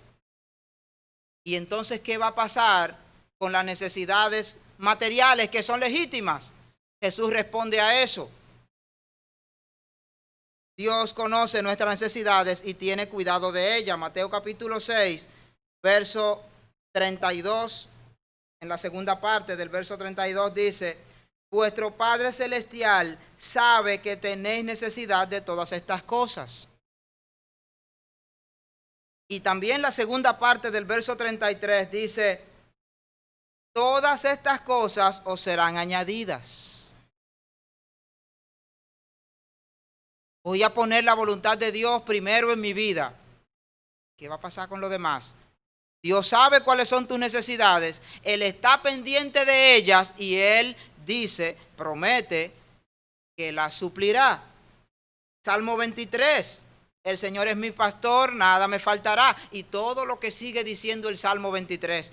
Y entonces, ¿qué va a pasar con las necesidades materiales que son legítimas? Jesús responde a eso. Dios conoce nuestras necesidades y tiene cuidado de ellas. Mateo capítulo 6, verso 32, en la segunda parte del verso 32 dice, vuestro Padre Celestial sabe que tenéis necesidad de todas estas cosas. Y también la segunda parte del verso 33 dice, todas estas cosas os serán añadidas. Voy a poner la voluntad de Dios primero en mi vida. ¿Qué va a pasar con los demás? Dios sabe cuáles son tus necesidades. Él está pendiente de ellas y Él dice, promete que las suplirá. Salmo 23. El Señor es mi pastor, nada me faltará. Y todo lo que sigue diciendo el Salmo 23.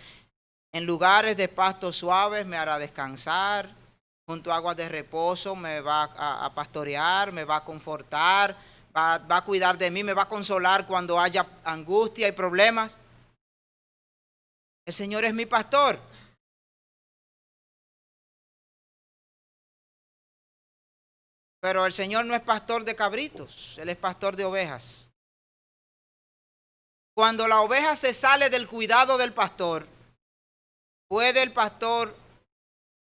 En lugares de pastos suaves me hará descansar. Junto a aguas de reposo me va a pastorear, me va a confortar, va a cuidar de mí, me va a consolar cuando haya angustia y problemas. El Señor es mi pastor. Pero el Señor no es pastor de cabritos, Él es pastor de ovejas. Cuando la oveja se sale del cuidado del pastor, ¿puede el pastor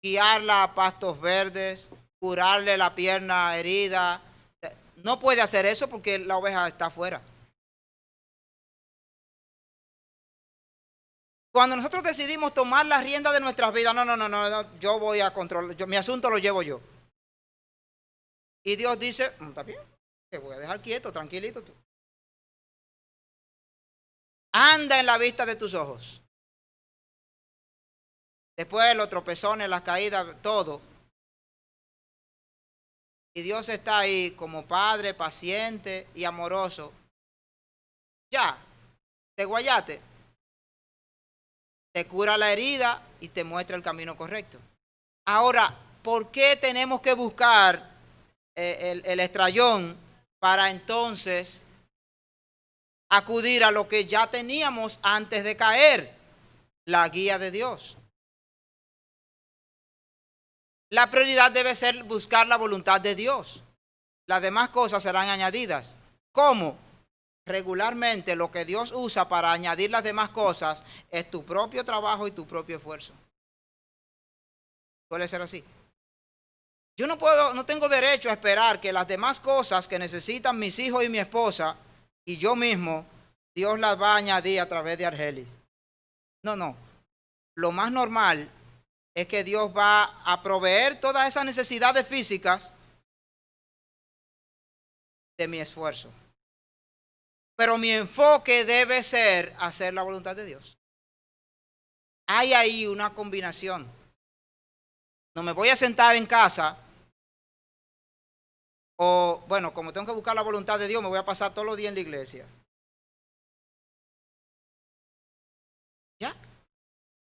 guiarla a pastos verdes, curarle la pierna herida? No puede hacer eso porque la oveja está afuera. Cuando nosotros decidimos tomar la rienda de nuestras vidas, no, yo voy a controlar, mi asunto lo llevo yo. Y Dios dice, está bien, te voy a dejar quieto, tranquilito tú. Anda en la vista de tus ojos. Después los tropezones, las caídas, todo. Y Dios está ahí como Padre, paciente y amoroso. Ya, te guayate. Te cura la herida y te muestra el camino correcto. Ahora, ¿por qué tenemos que buscar el estrellón para entonces acudir a lo que ya teníamos antes de caer? La guía de Dios. La prioridad debe ser buscar la voluntad de Dios. Las demás cosas serán añadidas. ¿Cómo? Regularmente lo que Dios usa para añadir las demás cosas es tu propio trabajo y tu propio esfuerzo. Suele ser así. Yo no tengo derecho a esperar que las demás cosas que necesitan mis hijos y mi esposa y yo mismo, Dios las va a añadir a través de Argelis. No. Lo más normal es que Dios va a proveer todas esas necesidades físicas de mi esfuerzo. pero mi enfoque debe ser hacer la voluntad de Dios. Hay ahí una combinación. No me voy a sentar en casa, o bueno, como tengo que buscar la voluntad de Dios, me voy a pasar todos los días en la iglesia. ¿Ya?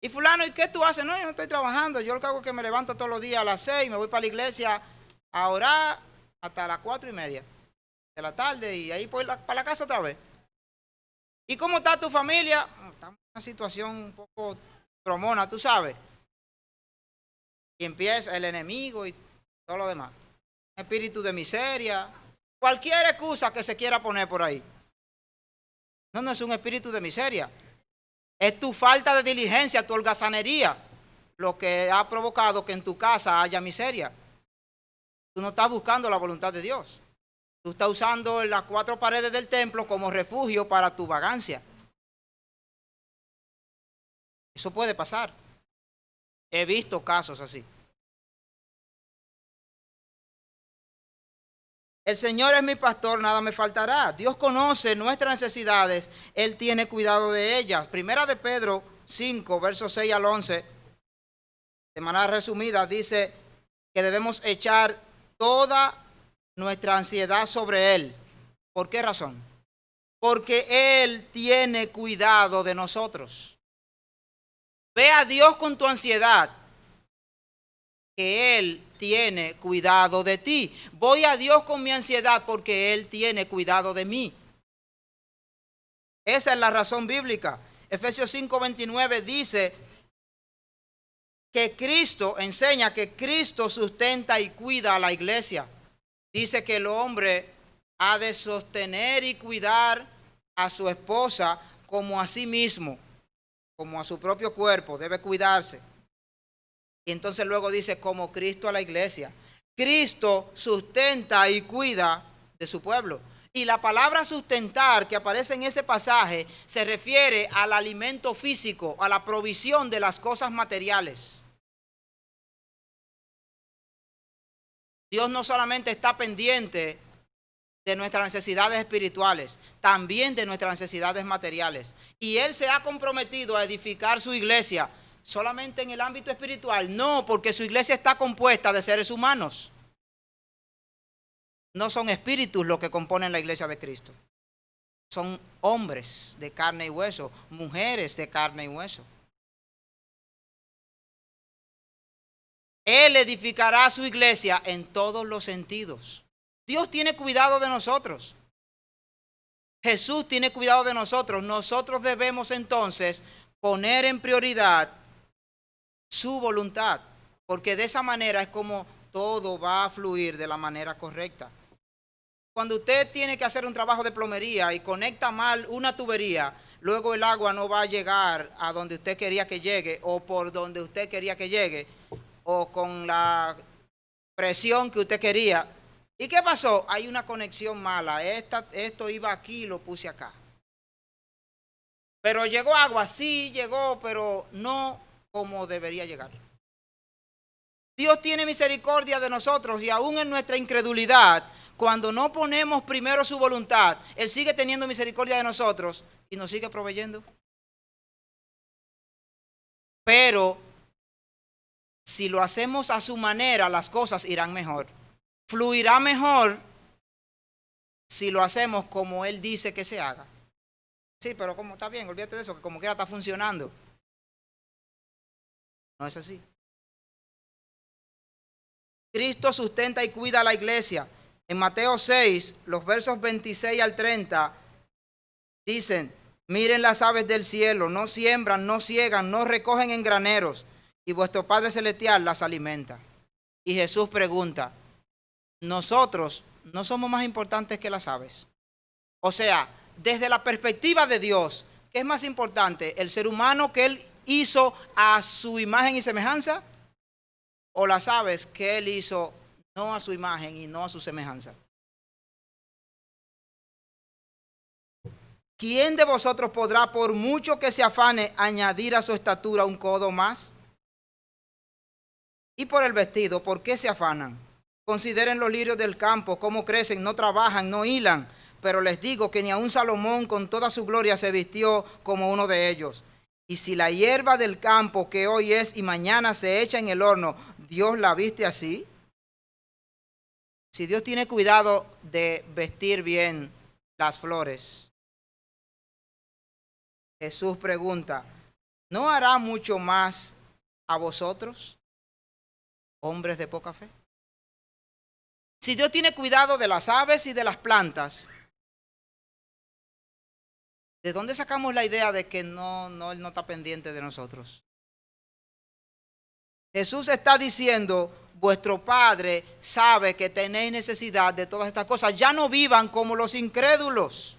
Y fulano, ¿y qué tú haces? No, yo no estoy trabajando. Yo lo que hago es que me levanto todos los días a las 6, me voy para la iglesia a orar hasta las 4:30 de la tarde y ahí para la casa otra vez. ¿Y cómo está tu familia? Estamos en una situación un poco bromona, tú sabes. Y empieza el enemigo y todo lo demás. Espíritu de miseria, cualquier excusa que se quiera poner por ahí. No, no es un espíritu de miseria. Es tu falta de diligencia, tu holgazanería, lo que ha provocado que en tu casa haya miseria. Tú no estás buscando la voluntad de Dios. Tú estás usando las 4 paredes del templo como refugio para tu vagancia. Eso puede pasar. He visto casos así. El Señor es mi pastor, nada me faltará. Dios conoce nuestras necesidades, Él tiene cuidado de ellas. Primera de Pedro 5, versos 6 al 11, de manera resumida, dice que debemos echar toda nuestra ansiedad sobre Él. ¿Por qué razón? Porque Él tiene cuidado de nosotros. Ve a Dios con tu ansiedad, que Él tiene cuidado de ti. Voy a Dios con mi ansiedad porque Él tiene cuidado de mí. Esa es la razón bíblica. Efesios 5:29 dice que Cristo enseña que Cristo sustenta y cuida a la iglesia. Dice que el hombre ha de sostener y cuidar a su esposa como a sí mismo, como a su propio cuerpo, debe cuidarse. Y entonces luego dice, como Cristo a la iglesia. Cristo sustenta y cuida de su pueblo. Y la palabra sustentar que aparece en ese pasaje se refiere al alimento físico, a la provisión de las cosas materiales. Dios no solamente está pendiente de nuestras necesidades espirituales, también de nuestras necesidades materiales. Y Él se ha comprometido a edificar su iglesia solamente en el ámbito espiritual. No, porque su iglesia está compuesta de seres humanos. No son espíritus los que componen la iglesia de Cristo. Son hombres de carne y hueso, mujeres de carne y hueso. Él edificará su iglesia en todos los sentidos. Dios tiene cuidado de nosotros. Jesús tiene cuidado de nosotros. Nosotros debemos entonces poner en prioridad su voluntad, porque de esa manera es como todo va a fluir de la manera correcta. Cuando usted tiene que hacer un trabajo de plomería y conecta mal una tubería, luego el agua no va a llegar a donde usted quería que llegue o por donde usted quería que llegue o con la presión que usted quería. ¿Y qué pasó? Hay una conexión mala. Esto iba aquí y lo puse acá. Pero llegó agua, sí llegó, pero no como debería llegar. Dios tiene misericordia de nosotros y aún en nuestra incredulidad, cuando no ponemos primero su voluntad, Él sigue teniendo misericordia de nosotros y nos sigue proveyendo. Pero si lo hacemos a su manera, las cosas irán mejor. Fluirá mejor si lo hacemos como Él dice que se haga. Sí, pero como está bien, olvídate de eso, que como quiera está funcionando. No es así. Cristo sustenta y cuida a la iglesia. En Mateo 6, los versos 26 al 30, dicen, miren las aves del cielo, no siembran, no ciegan, no recogen en graneros, y vuestro Padre Celestial las alimenta. Y Jesús pregunta, ¿nosotros no somos más importantes que las aves? O sea, desde la perspectiva de Dios, ¿qué es más importante? ¿El ser humano que Él hizo a su imagen y semejanza? ¿O las aves que Él hizo no a su imagen y no a su semejanza? ¿Quién de vosotros podrá, por mucho que se afane, añadir a su estatura un codo más? Y por el vestido, ¿por qué se afanan? Consideren los lirios del campo, cómo crecen, no trabajan, no hilan. pero les digo que ni aun Salomón con toda su gloria se vistió como uno de ellos. Y si la hierba del campo que hoy es y mañana se echa en el horno, ¿Dios la viste así? Si Dios tiene cuidado de vestir bien las flores, Jesús pregunta, ¿no hará mucho más a vosotros, hombres de poca fe? Si Dios tiene cuidado de las aves y de las plantas, ¿de dónde sacamos la idea de que Él no está pendiente de nosotros? Jesús está diciendo, vuestro Padre sabe que tenéis necesidad de todas estas cosas. Ya no vivan como los incrédulos.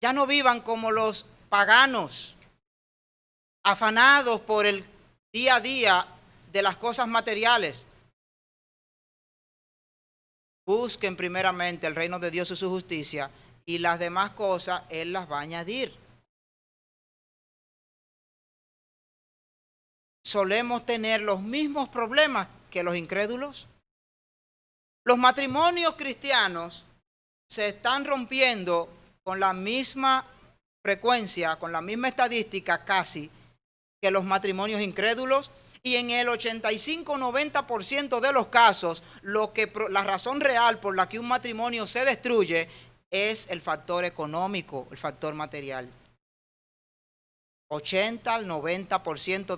Ya no vivan como los paganos, afanados por el día a día de las cosas materiales. Busquen primeramente el reino de Dios y su justicia, y las demás cosas Él las va a añadir. Solemos tener los mismos problemas que los incrédulos. Los matrimonios cristianos se están rompiendo con la misma frecuencia, con la misma estadística casi, que los matrimonios incrédulos, y en el 85-90% de los casos, la razón real por la que un matrimonio se destruye es el factor económico, el factor material. 80 al 90%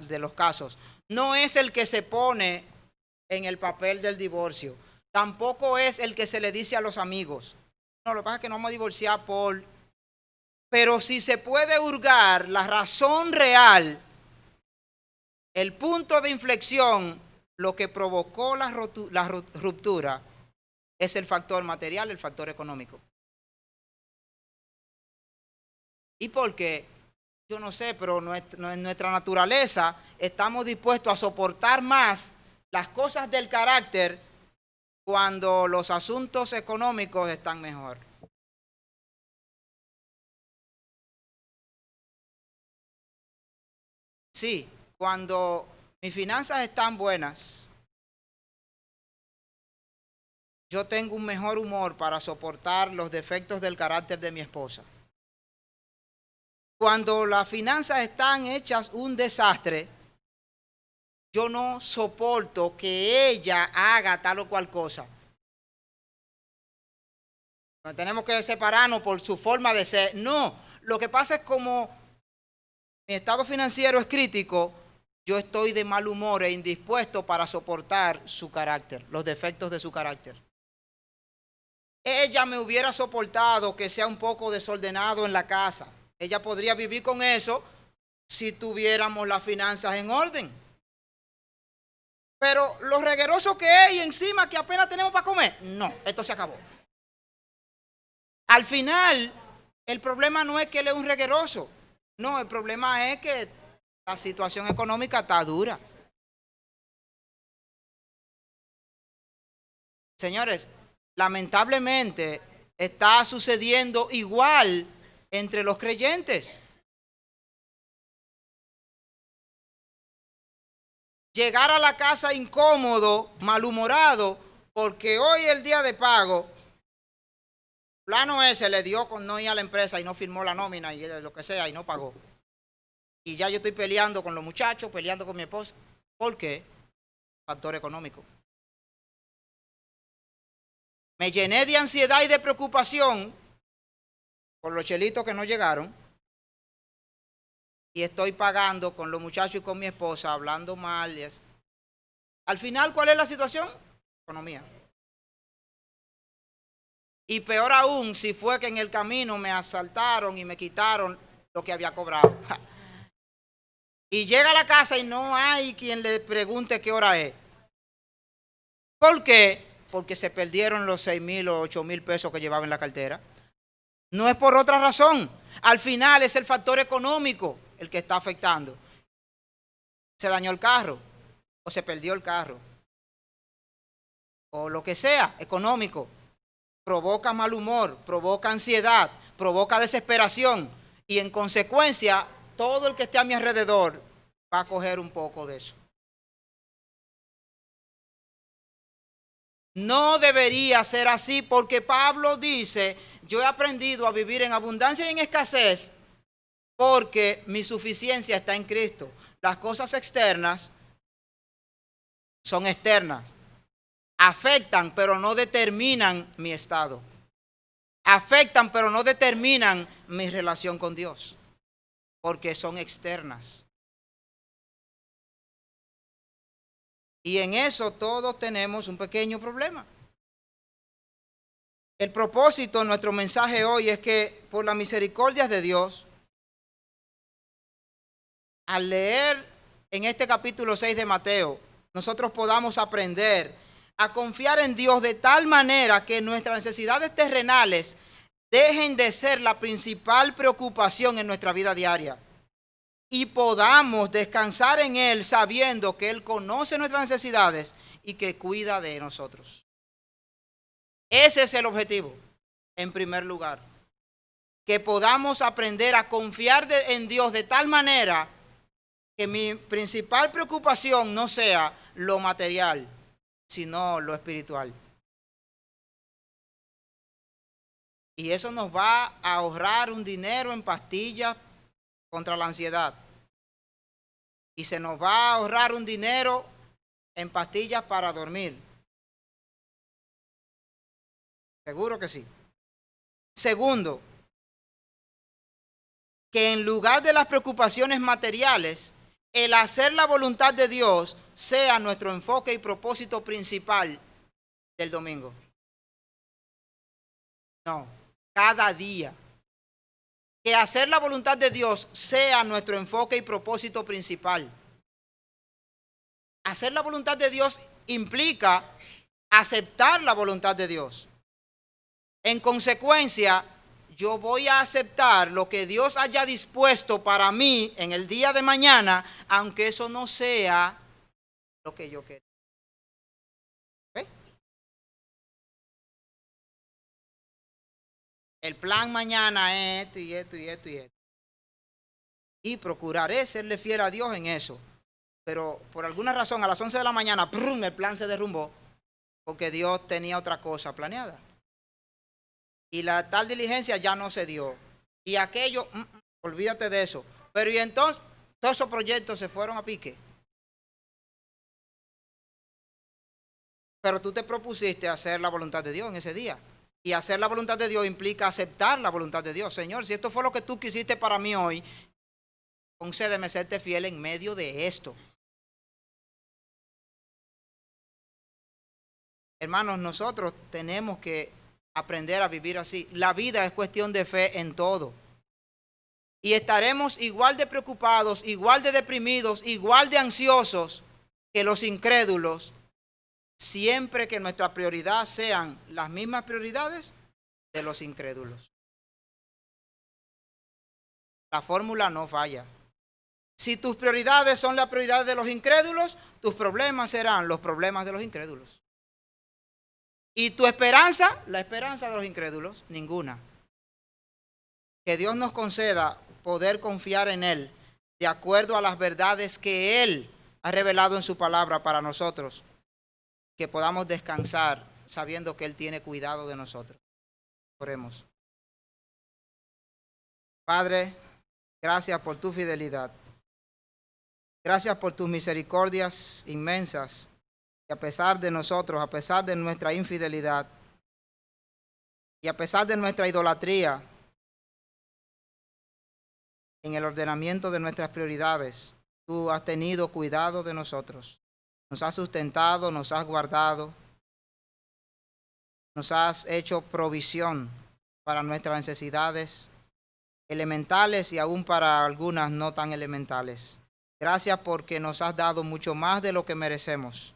de los casos. No es el que se pone en el papel del divorcio. Tampoco es el que se le dice a los amigos. No, lo que pasa es que no vamos a divorciar por... Pero si se puede hurgar la razón real, el punto de inflexión, lo que provocó la ruptura, es el factor material, el factor económico. ¿Y por qué? Yo no sé, pero en nuestra naturaleza estamos dispuestos a soportar más las cosas del carácter cuando los asuntos económicos están mejor. Sí, cuando mis finanzas están buenas, yo tengo un mejor humor para soportar los defectos del carácter de mi esposa. Cuando las finanzas están hechas un desastre, yo no soporto que ella haga tal o cual cosa. No tenemos que separarnos por su forma de ser. No, lo que pasa es como mi estado financiero es crítico, yo estoy de mal humor e indispuesto para soportar su carácter, los defectos de su carácter. Ella me hubiera soportado que sea un poco desordenado en la casa. Ella podría vivir con eso si tuviéramos las finanzas en orden. Pero lo regueroso que es y encima que apenas tenemos para comer, no, esto se acabó. Al final, el problema no es que él es un regueroso. No, el problema es que la situación económica está dura. Señores, lamentablemente está sucediendo igual entre los creyentes. Llegar a la casa incómodo, malhumorado, porque hoy es el día de pago. Plano ese le dio con no ir a la empresa y no firmó la nómina y lo que sea y no pagó. Y ya yo estoy peleando con los muchachos, peleando con mi esposa. ¿Por qué? Factor económico. Me llené de ansiedad y de preocupación por los chelitos que no llegaron. Y estoy pagando con los muchachos y con mi esposa, hablando mal. Y eso. Al final, ¿cuál es la situación? Economía. Y peor aún, si fue que en el camino me asaltaron y me quitaron lo que había cobrado. Y llega a la casa y no hay quien le pregunte qué hora es. ¿Por qué? Porque se perdieron los 6,000 o 8,000 pesos que llevaba en la cartera. No es por otra razón. Al final es el factor económico el que está afectando. Se dañó el carro o se perdió el carro o lo que sea económico. Provoca mal humor, provoca ansiedad, provoca desesperación y en consecuencia todo el que esté a mi alrededor va a coger un poco de eso. No debería ser así, porque Pablo dice, yo he aprendido a vivir en abundancia y en escasez porque mi suficiencia está en Cristo. Las cosas externas son externas, afectan pero no determinan mi estado. Afectan pero no determinan mi relación con Dios, porque son externas. Y en eso todos tenemos un pequeño problema. El propósito de nuestro mensaje hoy es que por la misericordia de Dios, al leer en este capítulo 6 de Mateo, nosotros podamos aprender a confiar en Dios de tal manera que nuestras necesidades terrenales dejen de ser la principal preocupación en nuestra vida diaria y podamos descansar en Él sabiendo que Él conoce nuestras necesidades y que cuida de nosotros. Ese es el objetivo, en primer lugar, que podamos aprender a confiar en Dios de tal manera que mi principal preocupación no sea lo material, sino lo espiritual. Y eso nos va a ahorrar un dinero en pastillas contra la ansiedad. Y se nos va a ahorrar un dinero en pastillas para dormir. Seguro que sí. Segundo, que en lugar de las preocupaciones materiales, el hacer la voluntad de Dios sea nuestro enfoque y propósito principal del domingo. No, cada día. Que hacer la voluntad de Dios sea nuestro enfoque y propósito principal. Hacer la voluntad de Dios implica aceptar la voluntad de Dios. En consecuencia, yo voy a aceptar lo que Dios haya dispuesto para mí en el día de mañana, aunque eso no sea lo que yo quiero. ¿Okay? El plan mañana es esto y esto y esto y esto. Y procuraré serle fiel a Dios en eso. Pero por alguna razón a las 11 de la mañana, ¡prum!, el plan se derrumbó porque Dios tenía otra cosa planeada. Y la tal diligencia ya no se dio. Y aquello, olvídate de eso. Pero y entonces, todos esos proyectos se fueron a pique. Pero tú te propusiste hacer la voluntad de Dios en ese día. Y hacer la voluntad de Dios implica aceptar la voluntad de Dios. Señor, si esto fue lo que tú quisiste para mí hoy, concédeme serte fiel en medio de esto. Hermanos, nosotros tenemos que aprender a vivir así. La vida es cuestión de fe en todo. Y estaremos igual de preocupados, igual de deprimidos, igual de ansiosos que los incrédulos, siempre que nuestra prioridad sean las mismas prioridades de los incrédulos. La fórmula no falla. Si tus prioridades son las prioridades de los incrédulos, tus problemas serán los problemas de los incrédulos. Y tu esperanza, la esperanza de los incrédulos, ninguna. Que Dios nos conceda poder confiar en Él de acuerdo a las verdades que Él ha revelado en su palabra para nosotros. Que podamos descansar sabiendo que Él tiene cuidado de nosotros. Oremos. Padre, gracias por tu fidelidad. Gracias por tus misericordias inmensas. Y a pesar de nosotros, a pesar de nuestra infidelidad y a pesar de nuestra idolatría en el ordenamiento de nuestras prioridades, tú has tenido cuidado de nosotros. Nos has sustentado, nos has guardado, nos has hecho provisión para nuestras necesidades elementales y aún para algunas no tan elementales. Gracias porque nos has dado mucho más de lo que merecemos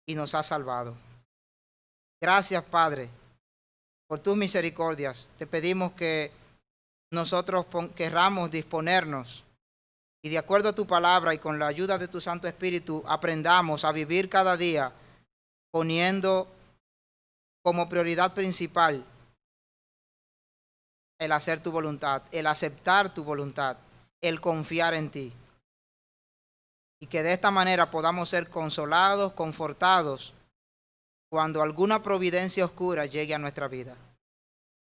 y nos has salvado. Gracias, Padre, por tus misericordias. Te pedimos que nosotros querramos disponernos y de acuerdo a tu palabra y con la ayuda de tu Santo Espíritu aprendamos a vivir cada día poniendo como prioridad principal el hacer tu voluntad, el aceptar tu voluntad, el confiar en ti. y que de esta manera podamos ser consolados, confortados, cuando alguna providencia oscura llegue a nuestra vida.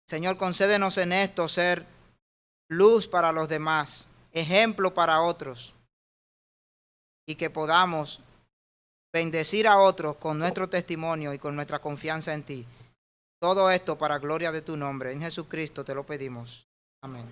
Señor, concédenos en esto ser luz para los demás, ejemplo para otros, y que podamos bendecir a otros con nuestro testimonio y con nuestra confianza en ti. Todo esto para gloria de tu nombre. En Jesucristo te lo pedimos. Amén.